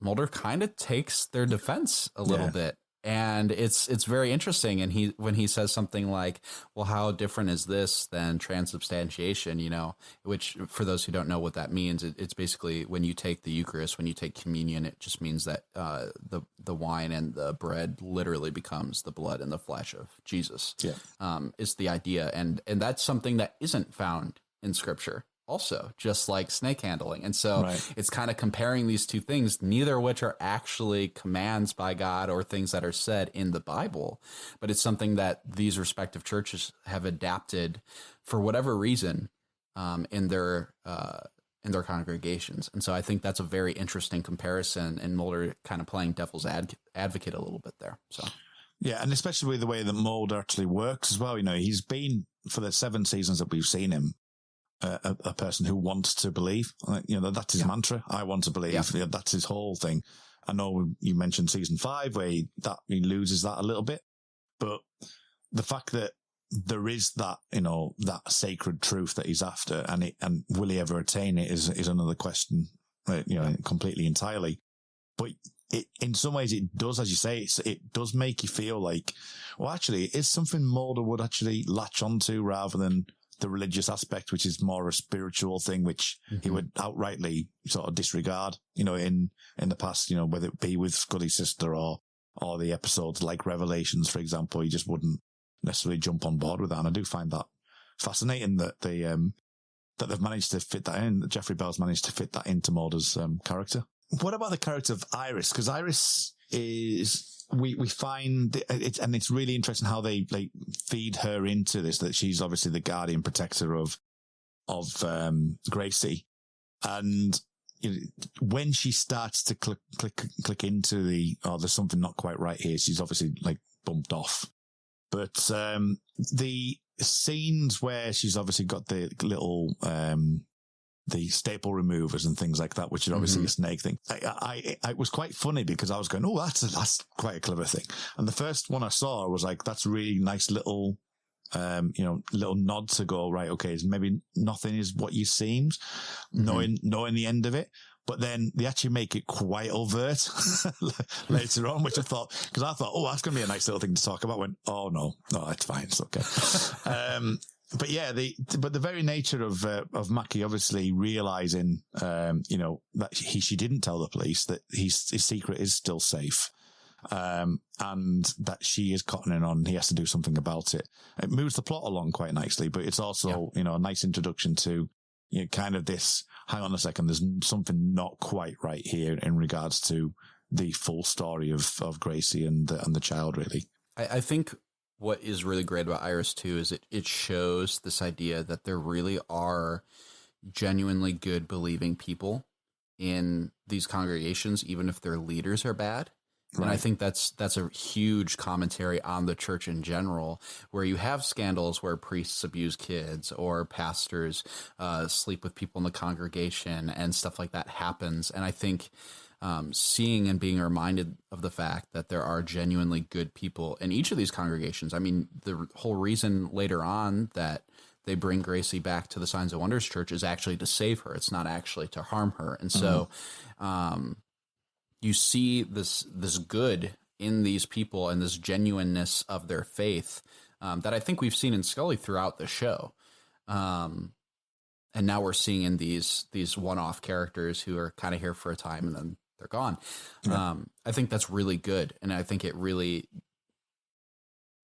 Mulder kind of takes their defense a little bit. And it's very interesting. And when he says something like, well, how different is this than transubstantiation, which for those who don't know what that means, it's basically when you take the Eucharist, when you take communion, it just means that the wine and the bread literally becomes the blood and the flesh of Jesus. Is the idea. And that's something that isn't found in Scripture. Also, just like snake handling. And so It's kind of comparing these two things, neither of which are actually commands by God or things that are said in the Bible, but it's something that these respective churches have adapted for whatever reason in their congregations. And so I think that's a very interesting comparison, and Mulder kind of playing devil's advocate a little bit there. So. Yeah, and especially with the way that Mulder actually works as well. He's been, for the 7 seasons that we've seen him, a person who wants to believe. That's his mantra. I want to believe. Yeah. That's his whole thing. I know you mentioned season 5 where he loses that a little bit, but the fact that there is that, that sacred truth that he's after, and will he ever attain it is another question, completely entirely. But in some ways it does, as you say, it does make you feel like, well, actually, it is something Mulder would actually latch onto rather than the religious aspect, which is more a spiritual thing, which he would outrightly sort of disregard, in the past, whether it be with Scully's sister or the episodes like Revelations, for example, he just wouldn't necessarily jump on board with that. And I do find that fascinating that that they've managed to fit that in, that Jeffrey Bell's managed to fit that into Mulder's character. What about the character of Iris? Because Iris is, we find it, and it's really interesting how they feed her into this, that she's obviously the guardian protector of Gracie. And when she starts to click into there's something not quite right here, she's obviously bumped off. But the scenes where she's obviously got the little the staple removers and things like that, which is obviously a snake thing. I was quite funny because I was going, oh, that's quite a clever thing. And the first one I saw was like, that's a really nice little, little nod to go, right, okay, maybe nothing is what you seems, knowing the end of it. But then they actually make it quite overt later on, which I thought, oh, that's going to be a nice little thing to talk about. When, oh no, it's fine. It's okay. But yeah, the very nature of Mackie obviously realizing, that she didn't tell the police that his secret is still safe, and that she is cottoning on. He has to do something about it. It moves the plot along quite nicely, but it's also, a nice introduction to, kind of this, hang on a second, there's something not quite right here in regards to the full story of Gracie and the child, really. I think what is really great about Iris too is it shows this idea that there really are genuinely good believing people in these congregations, even if their leaders are bad. Right. And I think that's a huge commentary on the church in general, where you have scandals where priests abuse kids or pastors sleep with people in the congregation and stuff like that happens. And I think seeing and being reminded of the fact that there are genuinely good people in each of these congregations. I mean, the whole reason later on that they bring Gracie back to the Signs of Wonders Church is actually to save her. It's not actually to harm her. And so you see this good in these people and this genuineness of their faith that I think we've seen in Scully throughout the show. And now we're seeing in these one-off characters who are kind of here for a time and then they're gone. Yeah. I think that's really good. And I think it really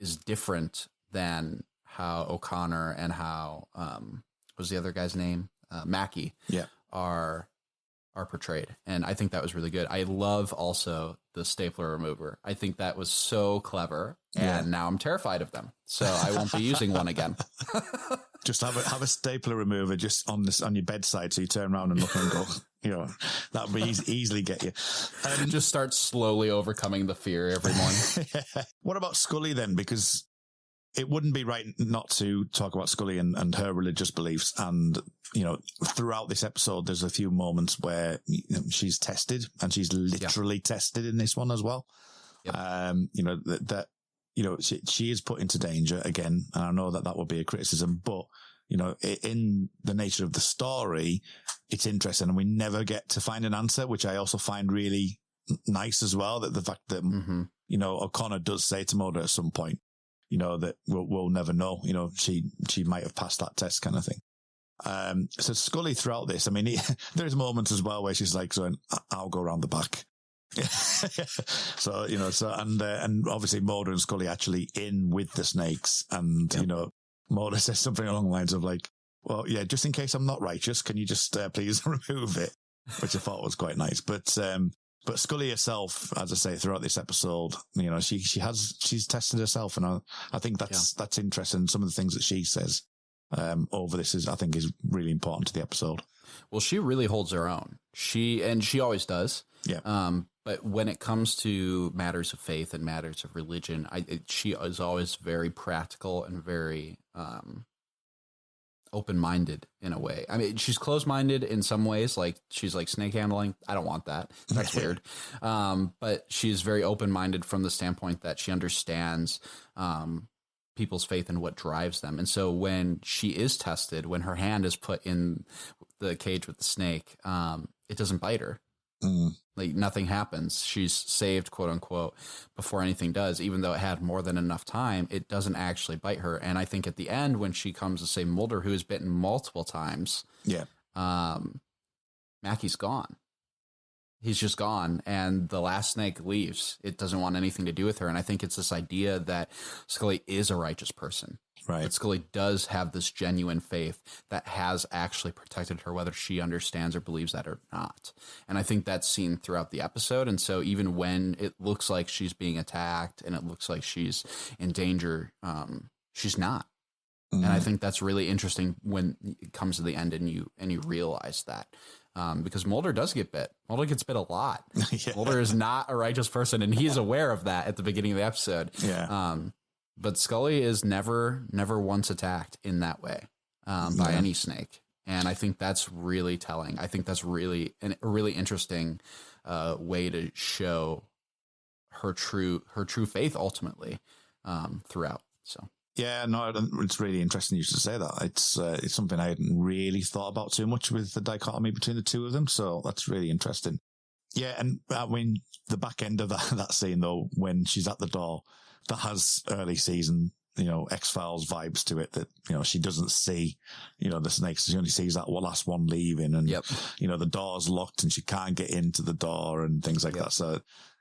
is different than how O'Connor and how, what was the other guy's name? Mackie are portrayed. And I think that was really good. I love also the stapler remover. I think that was so clever. And now I'm terrified of them. So I won't be using one again. Just have a stapler remover just on your bedside, so you turn around and look and go, that would be easily get you. Just start slowly overcoming the fear every morning. What about Scully then? Because it wouldn't be right not to talk about Scully and her religious beliefs. And, throughout this episode, there's a few moments where she's tested, and she's literally tested in this one as well. Yep. She is put into danger again. And I know that would be a criticism, but, in the nature of the story, it's interesting, and we never get to find an answer, which I also find really nice as well. That the fact that, O'Connor does say to Mulder at some point, that we'll never know, she might have passed that test kind of thing. So Scully throughout this, I mean, there's moments as well where she's like, so I'll go around the back. And obviously Mulder and Scully actually in with the snakes, and Mulder says something along the lines of like, well, yeah, just in case I'm not righteous, can you just please remove it? Which I thought was quite nice. But Scully herself, as I say, throughout this episode, she's tested herself, and I think that's interesting. Some of the things that she says over this I think is really important to the episode. Well, she really holds her own. She always does. Yeah. But when it comes to matters of faith and matters of religion, she is always very practical and very open-minded in a way. I mean, she's closed-minded in some ways, like she's like snake handling. I don't want that. That's weird. But she's very open-minded from the standpoint that she understands people's faith and what drives them. And so when she is tested, when her hand is put in the cage with the snake, it doesn't bite her. Like nothing happens. She's saved, quote unquote, before anything does. Even though it had more than enough time, it doesn't actually bite her. And I think at the end, when she comes to say Mulder, who is bitten multiple times, Mackie's gone. He's just gone, and the last snake leaves. It doesn't want anything to do with her. And I think it's this idea that Scully is a righteous person. Right. That Scully does have this genuine faith that has actually protected her, whether she understands or believes that or not. And I think that's seen throughout the episode. And so even when it looks like she's being attacked and it looks like she's in danger, she's not. Mm-hmm. And I think that's really interesting when it comes to the end and you realize that. Because Mulder does get bit. Mulder gets bit a lot. Mulder is not a righteous person, and he's aware of that at the beginning of the episode. But Scully is never once attacked in that way by any snake. And I think that's really telling. I think that's really a really interesting way to show her true faith ultimately throughout. So. Yeah, no, it's really interesting you should say that. It's something I hadn't really thought about too much with the dichotomy between the two of them. So that's really interesting. Yeah, and I mean, the back end of that scene, though, when she's at the door, that has early season, X-Files vibes to it, that, she doesn't see, the snakes. She only sees that last one leaving, and, the door's locked and she can't get into the door and things like that. So,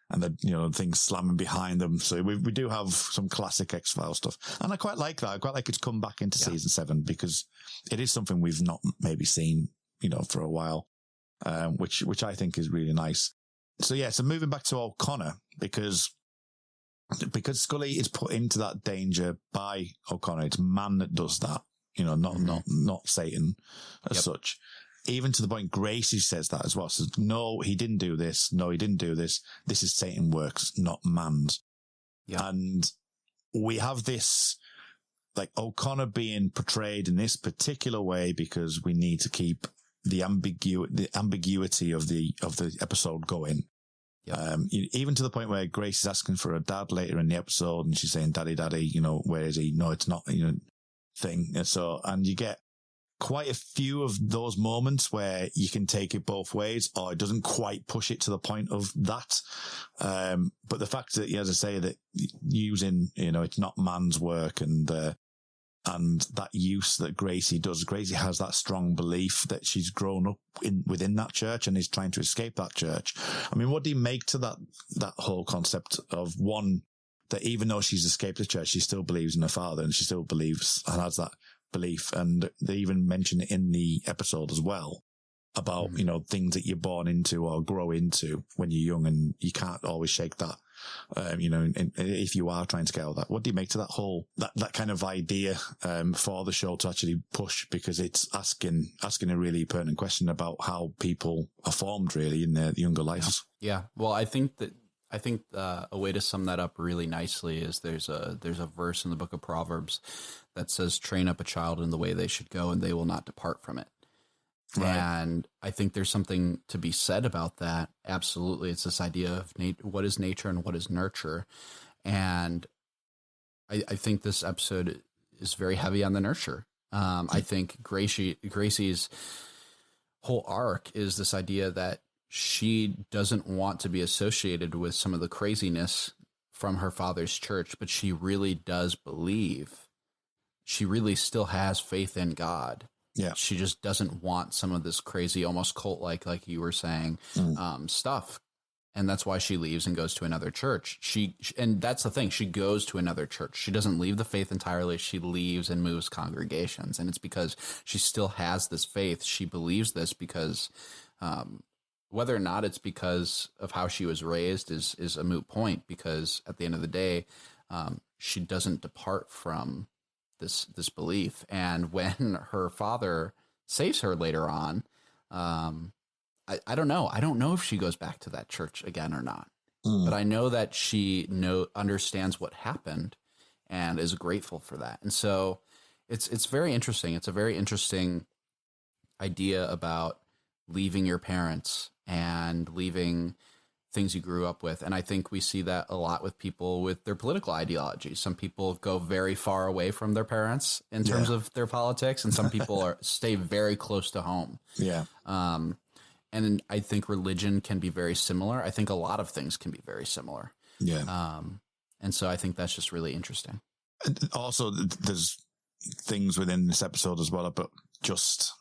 and the things slamming behind them. So we do have some classic X-Files stuff. And I quite like that. I quite like it's come back into season 7, because it is something we've not maybe seen, for a while, which I think is really nice. So moving back to O'Connor, because Scully is put into that danger by O'Connor. It's man that does that, not Satan as such. Even to the point Gracie says that as well. Says, no, he didn't do this. No, he didn't do this. This is Satan works, not man's. Yeah. And we have this, like, O'Connor being portrayed in this particular way because we need to keep the ambiguity of the episode going. Yep. Even to the point where Grace is asking for her dad later in the episode, and she's saying, "Daddy, Daddy, where is he?" No, it's not. thing. And you get quite a few of those moments where you can take it both ways, or it doesn't quite push it to the point of that. But the fact that, as I say, that using, it's not man's work, and that use that Gracie does. Gracie has that strong belief that she's grown up within that church and is trying to escape that church. I mean, what do you make to that whole concept of, one, that even though she's escaped the church, she still believes in her father, and she still believes and has that belief. And they even mention it in the episode as well about, things that you're born into or grow into when you're young, and you can't always shake that. And if you are trying to get out of that, what do you make to that whole, that kind of idea, for the show to actually push? Because it's asking a really pertinent question about how people are formed really in their younger lives. Yeah. Well, I think a way to sum that up really nicely is there's a verse in the book of Proverbs that says, train up a child in the way they should go, and they will not depart from it. Right. And I think there's something to be said about that. Absolutely. It's this idea of what is nature and what is nurture. And I think this episode is very heavy on the nurture. I think Gracie's whole arc is this idea that she doesn't want to be associated with some of the craziness from her father's church, but she really does believe. She really still has faith in God. Yeah. She just doesn't want some of this crazy, almost cult-like you were saying, stuff. And that's why she leaves and goes to another church. And that's the thing. She goes to another church. She doesn't leave the faith entirely. She leaves and moves congregations. And it's because she still has this faith. She believes this because, whether or not it's because of how she was raised is a moot point, because at the end of the day, she doesn't depart from this belief. And when her father saves her later on, I don't know. I don't know if she goes back to that church again or not. But I know that she understands what happened and is grateful for that. And so it's very interesting. It's a very interesting idea about leaving your parents and leaving things you grew up with. And I think we see that a lot with people with their political ideology. Some people go very far away from their parents in terms of their politics, and some people stay very close to home. Yeah. And I think religion can be very similar. I think a lot of things can be very similar. Yeah. And so I think that's just really interesting. And also, there's things within this episode as well, but just,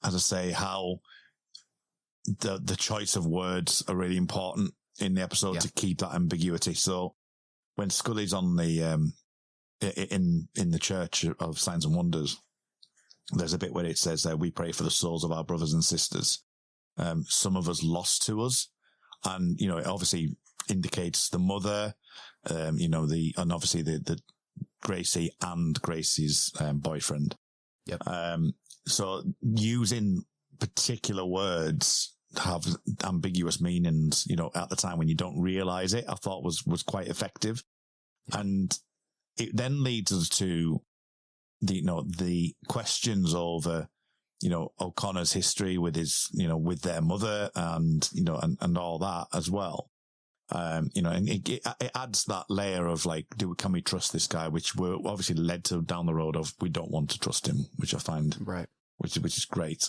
as I say, how the choice of words are really important in the episode to keep that ambiguity. So when Scully's on the in the Church of Signs and Wonders, there's a bit where it says we pray for the souls of our brothers and sisters, some of us lost to us, and it obviously indicates the mother, and obviously the Gracie and Gracie's boyfriend. Yep. So using particular words have ambiguous meanings, at the time when you don't realize it, I thought was quite effective. Yeah. And it then leads us to the questions over, O'Connor's history with his, with their mother and all that as well. And it adds that layer of can we trust this guy, which we're obviously led to down the road of, we don't want to trust him, which I find, right. which is great.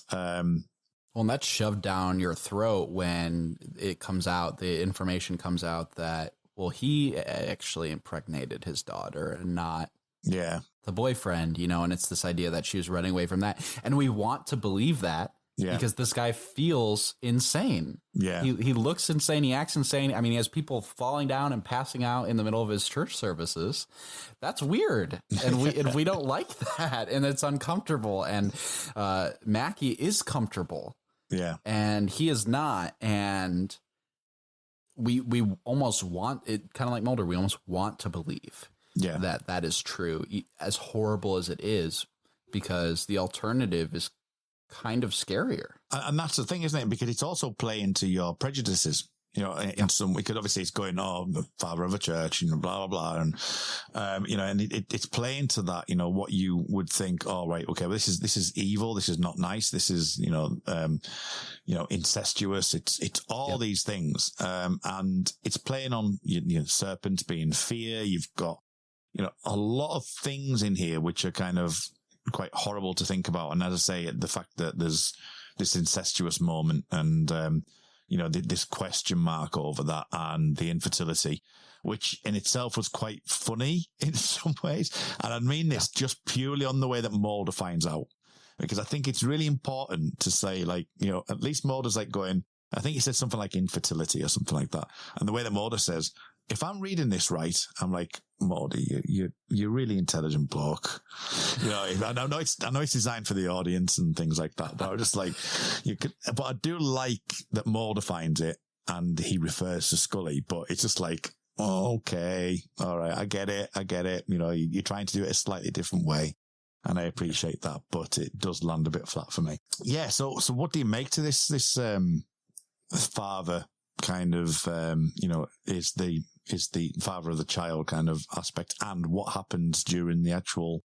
Well, and that's shoved down your throat when it comes out, the information comes out that, well, he actually impregnated his daughter and not the boyfriend, and it's this idea that she was running away from that. And we want to believe that because this guy feels insane. Yeah. He looks insane. He acts insane. I mean, he has people falling down and passing out in the middle of his church services. That's weird. And we don't like that. And it's uncomfortable. And Mackie is comfortable. Yeah. And he is not. And we almost want it, kind of like Mulder, we almost want to believe that is true, as horrible as it is, because the alternative is kind of scarier. And that's the thing, isn't it? Because it's also playing to your prejudices. In some, we could obviously, it's going, the father of a church, blah, blah, blah. And, and it's playing to that, what you would think, right, okay, well, this is evil. This is not nice. This is, incestuous. It's all these things. And it's playing on, serpents being fear. You've got, a lot of things in here which are kind of quite horrible to think about. And as I say, the fact that there's this incestuous moment and, this question mark over that and the infertility, which in itself was quite funny in some ways. And I mean this just purely on the way that Mulder finds out, because I think it's really important to say, like, at least Mulder's like going, I think he said something like infertility or something like that. And the way that Mulder says, if I'm reading this right, I'm like, Mulder, you're really intelligent bloke. I know it's designed for the audience and things like that, but I was just like, but I do like that Mulder finds it and he refers to Scully, but it's just like, oh, okay, all right, I get it. You're trying to do it a slightly different way. And I appreciate that, but it does land a bit flat for me. Yeah. So what do you make to this father kind of, is the father of the child kind of aspect, and what happens during the actual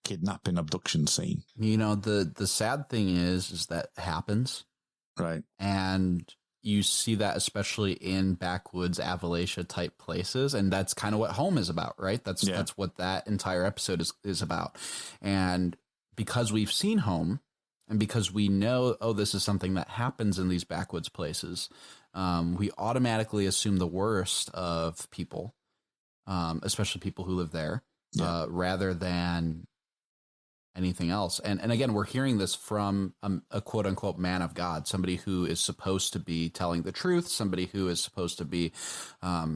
kidnapping abduction scene? The sad thing is that happens. Right. And you see that especially in backwoods Appalachia type places. And that's kind of what Home is about, right? That's what that entire episode is about. And because we've seen Home and because we know, this is something that happens in these backwoods places, we automatically assume the worst of people, especially people who live there, rather than anything else. And again, we're hearing this from a quote unquote man of God, somebody who is supposed to be telling the truth, somebody who is supposed to be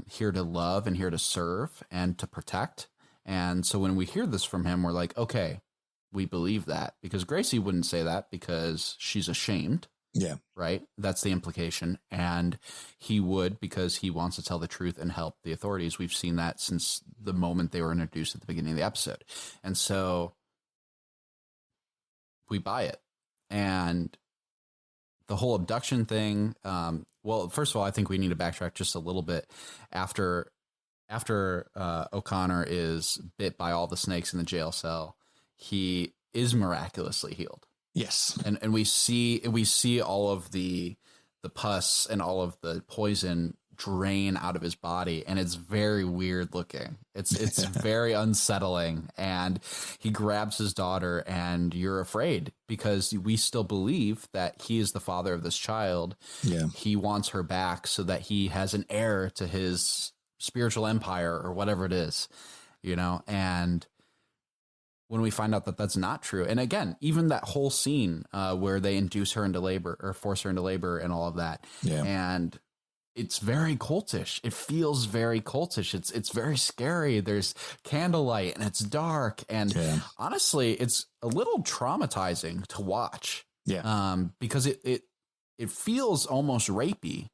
here to love and here to serve and to protect. And so when we hear this from him, we're like, okay, we believe that, because Gracie wouldn't say that because she's ashamed. Yeah. Right. That's the implication. And he would, because he wants to tell the truth and help the authorities. We've seen that since the moment they were introduced at the beginning of the episode. And so we buy it. And the whole abduction thing. Well, first of all, I think we need to backtrack just a little bit. After O'Connor is bit by all the snakes in the jail cell, he is miraculously healed. Yes. And we see all of the pus and all of the poison drain out of his body, and it's very weird looking. It's very unsettling. And he grabs his daughter, and you're afraid because we still believe that he is the father of this child. Yeah. He wants her back so that he has an heir to his spiritual empire or whatever it is, and when we find out that that's not true. And again, even that whole scene where they induce her into labor or force her into labor and all of that. Yeah. And it's very cultish. It feels very cultish. It's very scary. There's candlelight and it's dark. And honestly, it's a little traumatizing to watch. Yeah. Because it feels almost rapey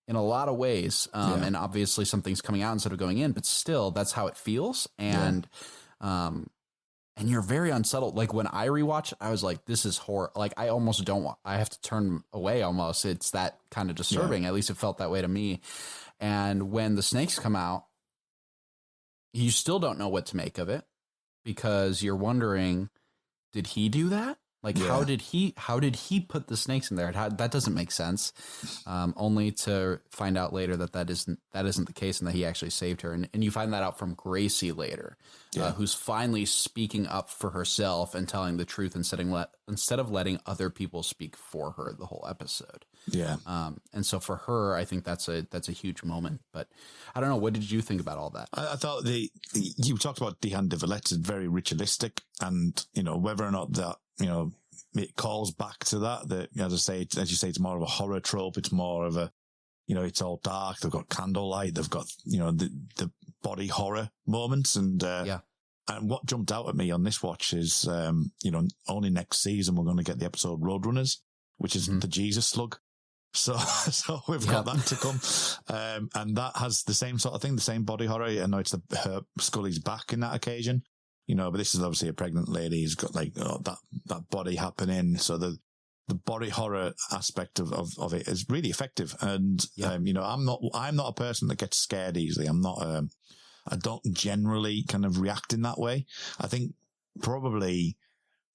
in a lot of ways. And obviously something's coming out instead of going in, but still that's how it feels. And, and you're very unsettled. Like when I rewatch, I was like, this is horror. Like I almost don't want, I have to turn away almost. It's that kind of disturbing. Yeah. At least it felt that way to me. And when the snakes come out, you still don't know what to make of it because you're wondering, did he do that? Like, how did he put the snakes in there? That doesn't make sense. Only to find out later that isn't the case and that he actually saved her. And you find that out from Gracie later, who's finally speaking up for herself and telling the truth instead of letting other people speak for her the whole episode. Yeah. And so for her, I think that's a huge moment. But I don't know. What did you think about all that? I thought you talked about Deanna de Villet's very ritualistic, and whether or not that. It calls back to that, as you say, it's more of a horror trope. It's more of a, it's all dark. They've got candlelight. They've got, the body horror moments. And what jumped out at me on this watch is, only next season we're going to get the episode Roadrunners, which is the Jesus slug. So we've got that to come. And that has the same sort of thing, the same body horror. I know it's her Scully's back in that occasion. But this is obviously a pregnant lady who's got that body happening. So the body horror aspect of it is really effective. And, I'm not a person that gets scared easily. I don't generally kind of react in that way. I think probably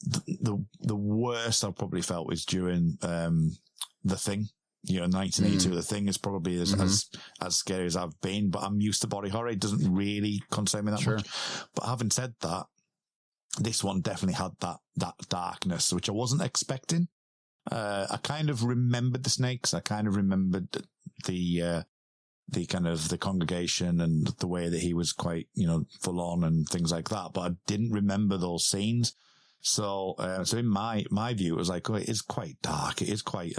the worst I've probably felt was during, The Thing. 1982, the thing is probably as scary as I've been, but I'm used to body horror. It doesn't really concern me that much. But having said that, this one definitely had that darkness, which I wasn't expecting. I kind of remembered the snakes. I kind of remembered the kind of the congregation and the way that he was quite, full on and things like that. But I didn't remember those scenes. So in my view, it was like, it is quite dark. It is quite,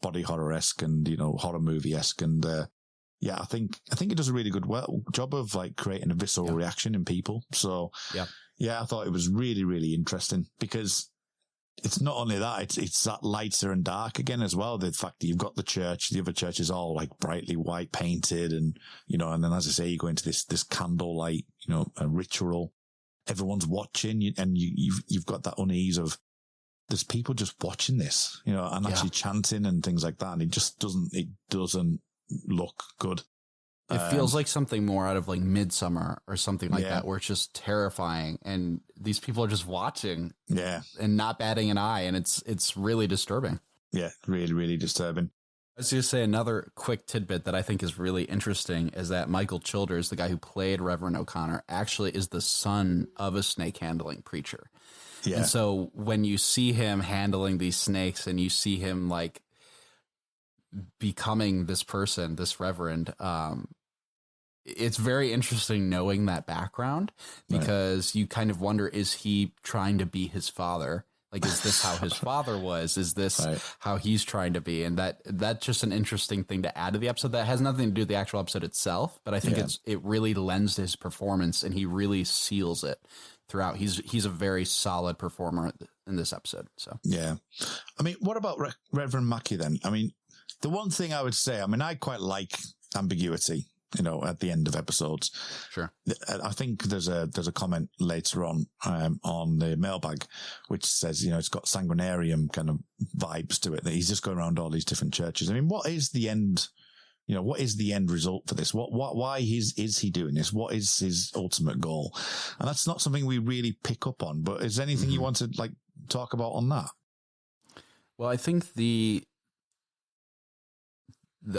body horror-esque and, horror movie-esque. And, I think it does a really good job of like creating a visceral reaction in people. So I thought it was really, really interesting because it's not only that, it's that lighter and dark again as well. The fact that you've got the church, the other church is all like brightly white painted and, and then as I say, you go into this candlelight, a ritual. Everyone's watching and you've got that unease of there's people just watching this, and actually chanting and things like that. And it doesn't look good. It feels like something more out of like Midsummer or something like that, where it's just terrifying and these people are just watching and not batting an eye. And it's really disturbing. Yeah, really, really disturbing. I was going to say another quick tidbit that I think is really interesting is that Michael Childers, the guy who played Reverend O'Connor, actually is the son of a snake handling preacher. Yeah. And so when you see him handling these snakes and you see him like becoming this person, this reverend, it's very interesting knowing that background because you kind of wonder, is he trying to be his father? Like, is this how his father was? Is this how he's trying to be? And that's just an interesting thing to add to the episode that has nothing to do with the actual episode itself. But I think it really lends to his performance and he really seals it throughout. He's a very solid performer in this episode. So, yeah. I mean, what about Reverend Mackey then? I mean, the one thing I would say, I quite like ambiguity, at the end of episodes. Sure. I think there's a comment later on the mailbag, which says, it's got sanguinarium kind of vibes to it, that he's just going around all these different churches. I mean, what is the end, what is the end result for this? Why is he doing this? What is his ultimate goal? And that's not something we really pick up on, but is there anything you want to like talk about on that? Well, I think the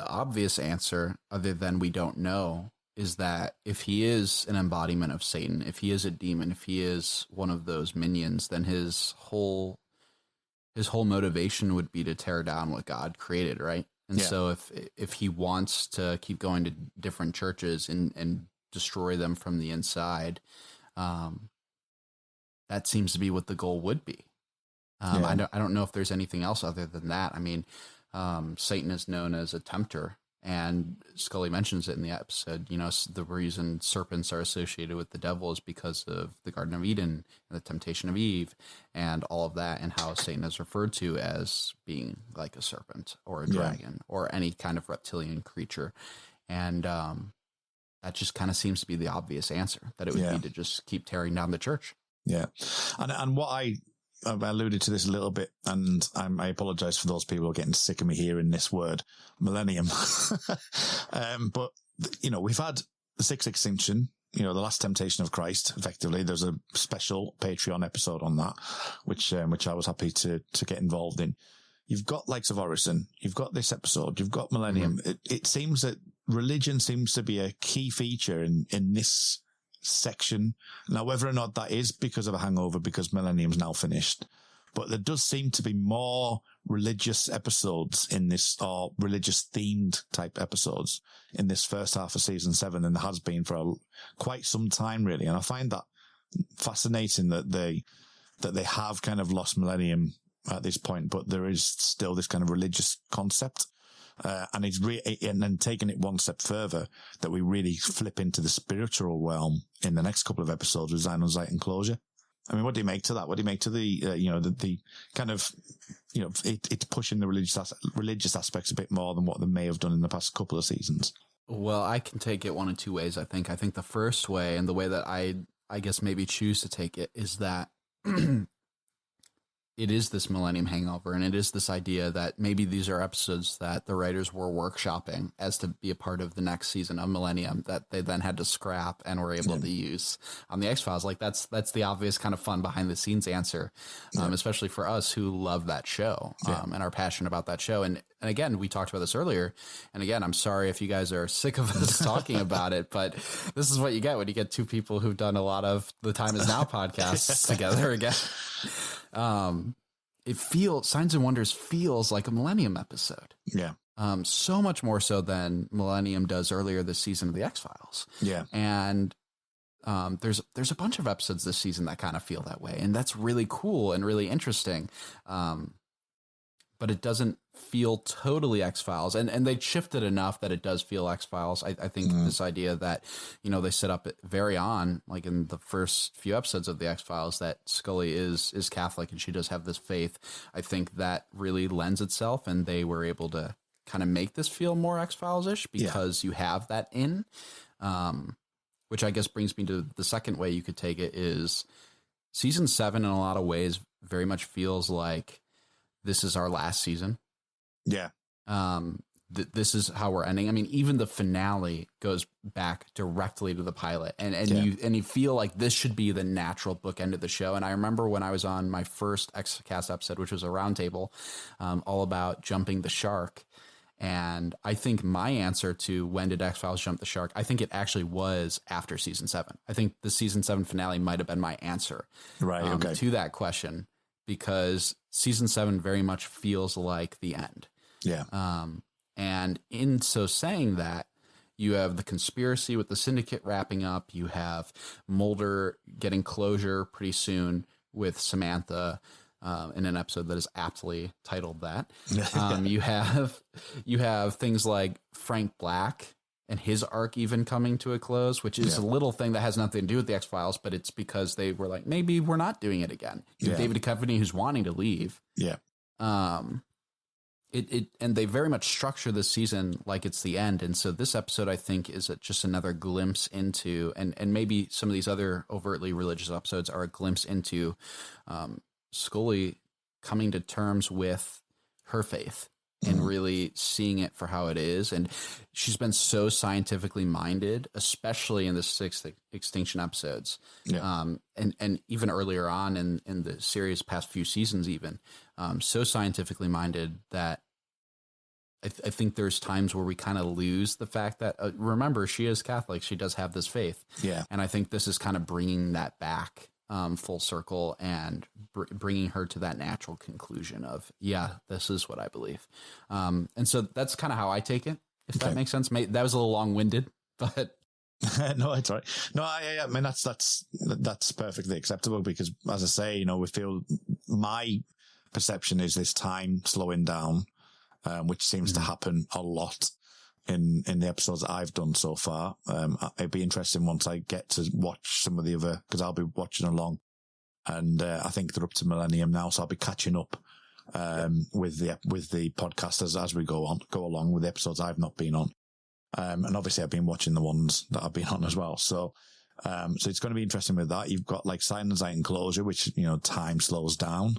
obvious answer, other than we don't know, is that if he is an embodiment of Satan, if he is a demon, if he is one of those minions, then his whole motivation would be to tear down what God created, right? And so if he wants to keep going to different churches and destroy them from the inside, that seems to be what the goal would be. I don't know if there's anything else other than that. I mean, Satan is known as a tempter, and Scully mentions it in the episode. The reason serpents are associated with the devil is because of the Garden of Eden and the temptation of Eve and all of that, and how Satan is referred to as being like a serpent or a dragon or any kind of reptilian creature. And that just kind of seems to be the obvious answer, that it would be to just keep tearing down the church. Yeah. And what I've alluded to this a little bit, and I apologize for those people who are getting sick of me hearing this word, millennium. But, we've had the Sixth Extinction, the Last Temptation of Christ, effectively. There's a special Patreon episode on that, which I was happy to get involved in. You've got likes of Orison, you've got this episode, you've got millennium. It seems that religion seems to be a key feature in this section. Now, whether or not that is because of a hangover, because millennium's now finished, but there does seem to be more religious episodes in this, or religious themed type episodes in this first half of season 7 than there has been for quite some time, really. And I find that fascinating that they have kind of lost millennium at this point, but there is still this kind of religious concept. And and then taking it one step further, that we really flip into the spiritual realm in the next couple of episodes with Xenon Enclosure. I mean, what do you make to that? What do you make to the, the kind of, it's pushing the religious aspects a bit more than what they may have done in the past couple of seasons? Well, I can take it one of two ways, I think. I think the first way, and the way that I guess maybe choose to take it, is that it is this Millennium hangover, and it is this idea that maybe these are episodes that the writers were workshopping as to be a part of the next season of Millennium that they then had to scrap and were able to use on the X-Files. Like that's the obvious kind of fun behind the scenes answer, especially for us who love that show and are passionate about that show. And again, we talked about this earlier. And again, I'm sorry if you guys are sick of us talking about it, but this is what you get when you get two people who've done a lot of the Time Is Now podcasts together again. It feels, Signs and Wonders feels like a Millennium episode. Yeah. So much more so than Millennium does earlier this season of the X-Files. Yeah. And there's a bunch of episodes this season that kind of feel that way. And that's really cool and really interesting. But it doesn't feel totally X-Files. And they shifted enough that it does feel X-Files. I think this idea that, they set up very on, like in the first few episodes of the X-Files, that Scully is Catholic and she does have this faith. I think that really lends itself, and they were able to kind of make this feel more X-Files-ish because you have that in, which I guess brings me to the second way you could take it is season 7 in a lot of ways very much feels like this is our last season. Yeah. This is how we're ending. I mean, even the finale goes back directly to the pilot, and you feel like this should be the natural bookend of the show. And I remember when I was on my first X-Cast episode, which was a roundtable, all about jumping the shark. And I think my answer to when did X-Files jump the shark, I think it actually was after season 7. I think the season 7 finale might have been my answer to that question, because season 7 very much feels like the end. Yeah. And in so saying that, you have the conspiracy with the syndicate wrapping up. You have Mulder getting closure pretty soon with Samantha in an episode that is aptly titled that. You have things like Frank Black and his arc even coming to a close, which is a little thing that has nothing to do with the X-Files, but it's because they were like, maybe we're not doing it again. You have David Duchovny who's wanting to leave. Yeah. And they very much structure this season like it's the end. And so this episode, I think, is just another glimpse into, and maybe some of these other overtly religious episodes are a glimpse into Scully coming to terms with her faith and really seeing it for how it is. And she's been so scientifically minded, especially in the 6th Extinction episodes. Yeah. And even earlier on in the series past few seasons, even so scientifically minded that I think there's times where we kind of lose the fact that, remember, she is Catholic. She does have this faith. Yeah. And I think this is kind of bringing that back full circle and bringing her to that natural conclusion of, this is what I believe. And so that's kind of how I take it, if that makes sense. That was a little long-winded, but... No, it's all right. No, I mean, that's perfectly acceptable because, as I say, we feel my perception is this time slowing down, which seems to happen a lot in the episodes that I've done so far. It'd be interesting once I get to watch some of the other, because I'll be watching along, and I think they're up to Millennium now, so I'll be catching up with the podcast as we go along with the episodes I've not been on. And obviously I've been watching the ones that I've been on as well. So it's going to be interesting with that. You've got like Silence and Closure, which, time slows down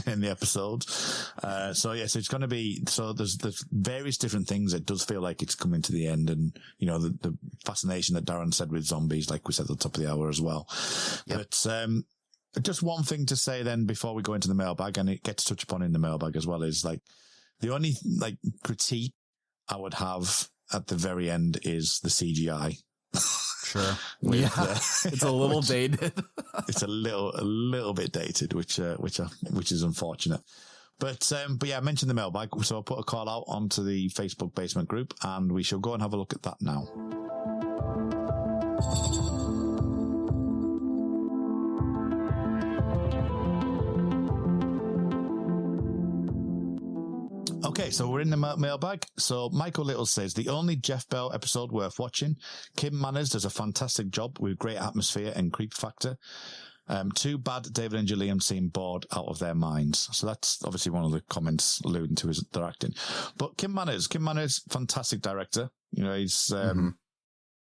in the episode. So it's going to be, so there's various different things. It does feel like it's coming to the end, and, the fascination that Darren said with zombies, like we said at the top of the hour as well. Yep. But, just one thing to say then before we go into the mailbag, and it gets touched upon in the mailbag as well, is like the only like critique I would have at the very end is the CGI. Sure. It's a little dated. It's a little bit dated, which is unfortunate. But I mentioned the mailbag, so I'll put a call out onto the Facebook basement group, and we shall go and have a look at that now. Okay, so we're in the mailbag. So Michael Little says, the only Jeff Bell episode worth watching. Kim Manners does a fantastic job with great atmosphere and creep factor. Too bad David and Gilliam seem bored out of their minds. So that's obviously one of the comments alluding to his their acting. But Kim Manners, fantastic director. He's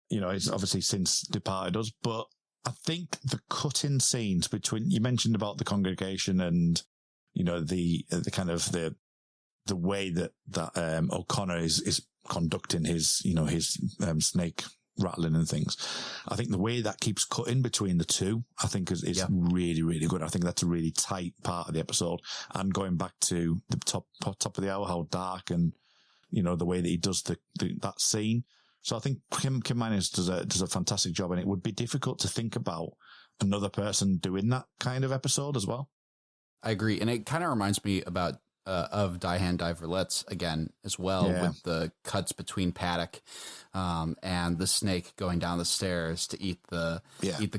he's obviously since departed us, but I think the cutting scenes between, you mentioned about the congregation and the kind of the way that O'Connor is conducting his snake rattling and things. I think the way that keeps cutting between the two, I think is really, really good. I think that's a really tight part of the episode. And going back to the top of the hour, how dark and, the way that he does that scene. So I think Kim Minus does a fantastic job, and it would be difficult to think about another person doing that kind of episode as well. I agree. And it kind of reminds me of Die Hand, Die Verletz again as well, with the cuts between Paddock and the snake going down the stairs to eat the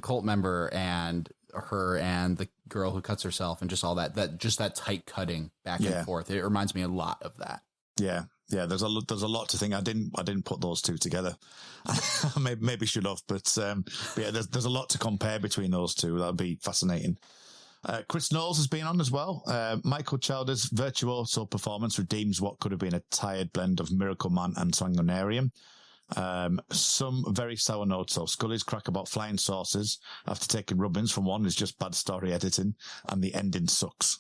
cult member and her and the girl who cuts herself, and just all that tight cutting back and forth. It reminds me a lot of that. Yeah. Yeah, there's a lot to think. I didn't put those two together. maybe should have, but there's a lot to compare between those two. That'd be fascinating. Chris Knowles has been on as well. Michael Chowder's virtuoso performance redeems what could have been a tired blend of Miracle Man and Sanguinarium. Some very sour notes. So Scully's crack about flying saucers after taking rubbings from one is just bad story editing, and the ending sucks.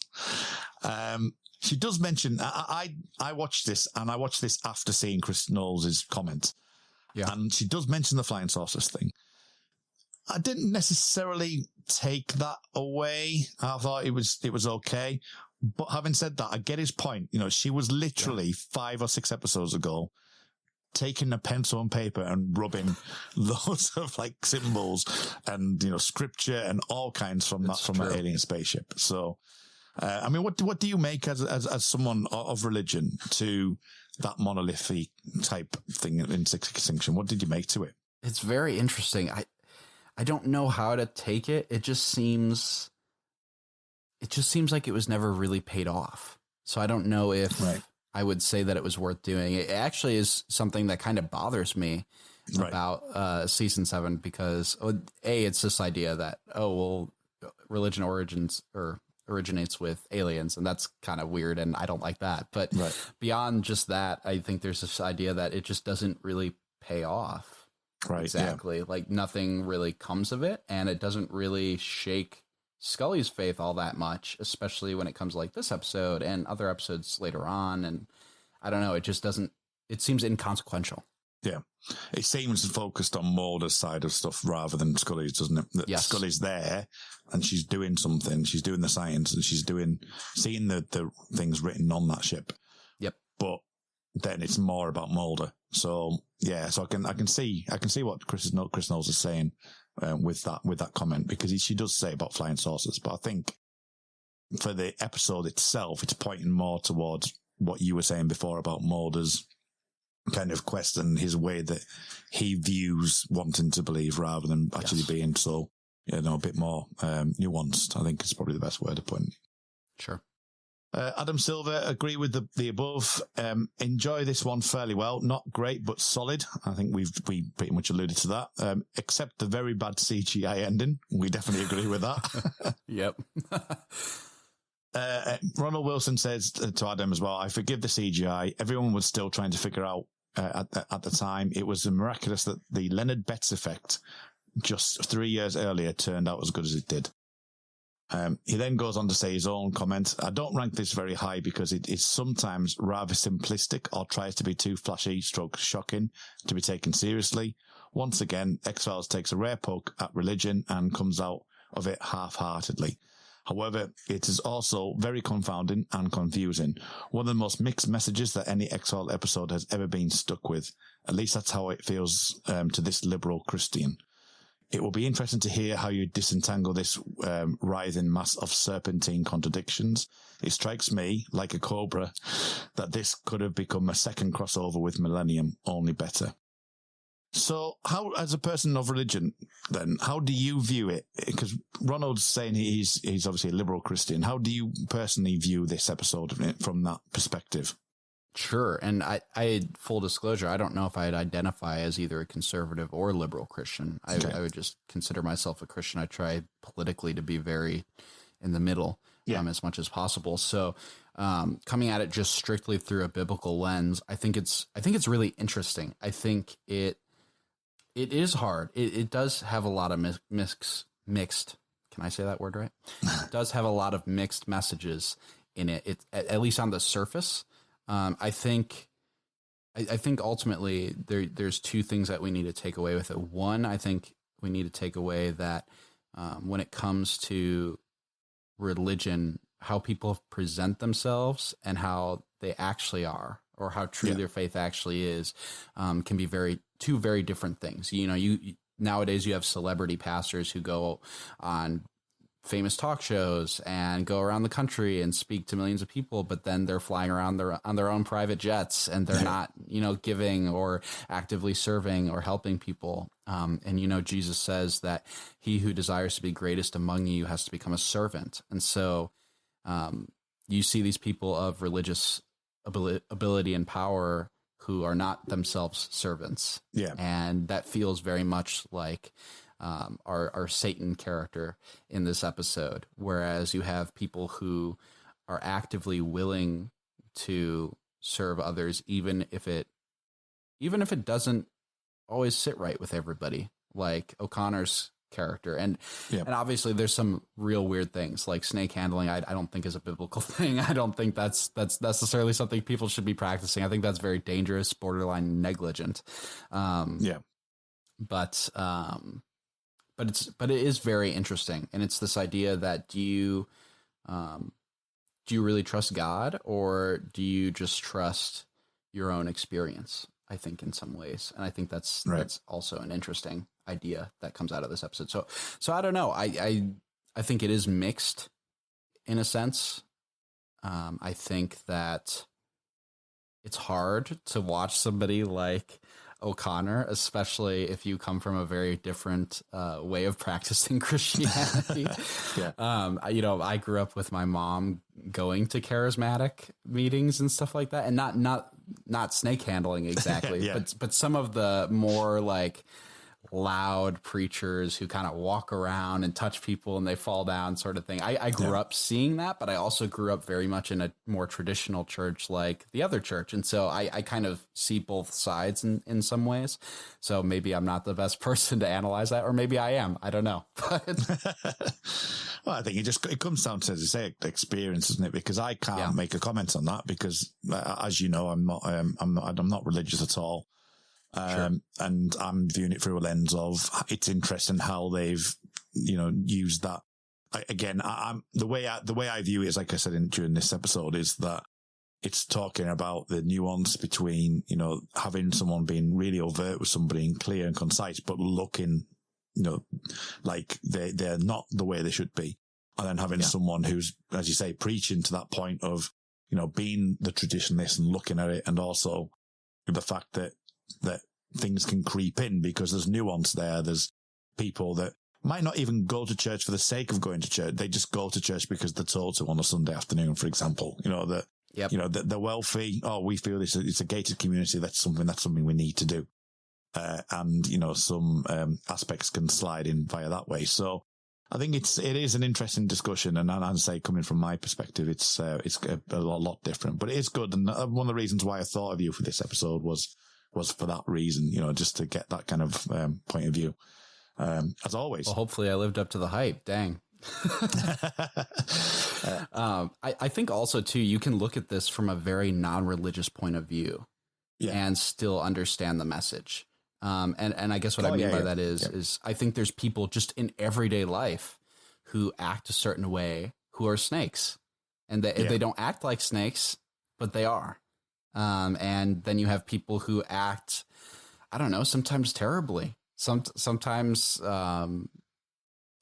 She does mention, I watched this, and I watched this after seeing Chris Knowles' comment. Yeah. And she does mention the flying saucers thing. I didn't necessarily take that away. I thought it was okay. But having said that, I get his point. She was literally 5 or 6 episodes ago taking a pencil and paper and rubbing loads of symbols and, scripture and all kinds from an alien spaceship. So, what do you make as someone of religion to that monolithic type thing in Sixth Extinction? What did you make to it? It's very interesting. I don't know how to take it. It just seems like it was never really paid off. So I don't know if I would say that it was worth doing. It actually is something that kind of bothers me about season 7, because it's this idea that, religion originates with aliens, and that's kind of weird, and I don't like that. But beyond just that, I think there's this idea that it just doesn't really pay off. Right. Exactly. Yeah. Nothing really comes of it, and it doesn't really shake Scully's faith all that much, especially when it comes to this episode and other episodes later on. And I don't know, it just doesn't, it seems inconsequential. Yeah. It seems focused on Mulder's side of stuff rather than Scully's, doesn't it? Yes. Scully's there and she's doing something. She's doing the science and she's seeing the things written on that ship. Yep. But then it's more about Mulder. So so I can see what Chris Knowles is saying with that comment, because she does say about flying saucers, but I think for the episode itself, it's pointing more towards what you were saying before about Mulder's kind of quest and his way that he views wanting to believe rather than actually being so, a bit more nuanced. I think it's probably the best word to put it. Sure. Adam Silva, agree with the above. Enjoy this one fairly well. Not great, but solid. I think we pretty much alluded to that. Except the very bad CGI ending. We definitely agree with that. Yep. Ronald Wilson says to Adam as well, I forgive the CGI. Everyone was still trying to figure out at the time. It was miraculous that the Leonard Betts effect just 3 years earlier turned out as good as it did. He then goes on to say his own comment. I don't rank this very high because it is sometimes rather simplistic or tries to be too flashy, shocking to be taken seriously. Once again, X-Files takes a rare poke at religion and comes out of it half-heartedly. However, it is also very confounding and confusing. One of the most mixed messages that any X-Files episode has ever been stuck with. At least that's how it feels to this liberal Christian. It will be interesting to hear how you disentangle this writhing mass of serpentine contradictions. It strikes me, like a cobra, that this could have become a second crossover with Millennium, only better. So how, as a person of religion, then, how do you view it? Because Ronald's saying he's obviously a liberal Christian. How do you personally view this episode from that perspective? Sure. And I full disclosure, I don't know if I'd identify as either a conservative or liberal Christian. I would just consider myself a Christian. I try politically to be very in the middle as much as possible. So coming at it just strictly through a biblical lens, I think it's really interesting. I think it is hard. It does have a lot of mixed. Can I say that word right? It does have a lot of mixed messages. in it. It's at least on the surface. I think ultimately there's two things that we need to take away with it. One, I think we need to take away that when it comes to religion, how people present themselves and how they actually are, or how true their faith actually is, can be two very different things. You nowadays you have celebrity pastors who go on famous talk shows and go around the country and speak to millions of people, but then they're flying around on their own private jets, and they're not, giving or actively serving or helping people. And Jesus says that he who desires to be greatest among you has to become a servant. And so you see these people of religious ability and power who are not themselves servants. Yeah. And that feels very much like our Satan character in this episode, whereas you have people who are actively willing to serve others, even if it doesn't always sit right with everybody, like O'Connor's character. And obviously there's some real weird things like snake handling. I don't think is a biblical thing. I don't think that's necessarily something people should be practicing. I think that's very dangerous, borderline negligent. But it is very interesting, and it's this idea that do you really trust God, or do you just trust your own experience? I think in some ways, and I think that's also an interesting idea that comes out of this episode. So I don't know. I think it is mixed in a sense. I think that it's hard to watch somebody like O'Connor, especially if you come from a very different way of practicing Christianity. I grew up with my mom going to charismatic meetings and stuff like that, and not snake handling exactly, but some of the more like loud preachers who kind of walk around and touch people and they fall down sort of thing. I grew up seeing that, but I also grew up very much in a more traditional church like the other church. And so I kind of see both sides in some ways. So maybe I'm not the best person to analyze that, or maybe I am. I don't know. Well, I think it comes down to, as you say, experience, isn't it? Because I can't make a comment on that because, as you know, I'm not religious at all. And I'm viewing it through a lens of it's interesting how they've, used that. The way I view it is, like I said during this episode, is that it's talking about the nuance between, having someone being really overt with somebody and clear and concise, but looking, like they're not the way they should be. And then having someone who's, as you say, preaching to that point of, being the traditionalist and looking at it, and also the fact that things can creep in because there's nuance there. There's people that might not even go to church for the sake of going to church. They just go to church because they're told to on a Sunday afternoon, for example. They're wealthy. Oh, we feel it's a gated community. That's something we need to do. And some aspects can slide in via that way. So I think it is an interesting discussion. And as I say, coming from my perspective, it's a lot different, but it is good. And one of the reasons why I thought of you for this episode was for that reason, just to get that kind of point of view, as always. Well, hopefully I lived up to the hype. Dang. I think also, too, you can look at this from a very non-religious point of view and still understand the message. And I guess what I mean by that is I think there's people just in everyday life who act a certain way who are snakes, and they don't act like snakes, but they are. And then you have people who act, I don't know, sometimes terribly, sometimes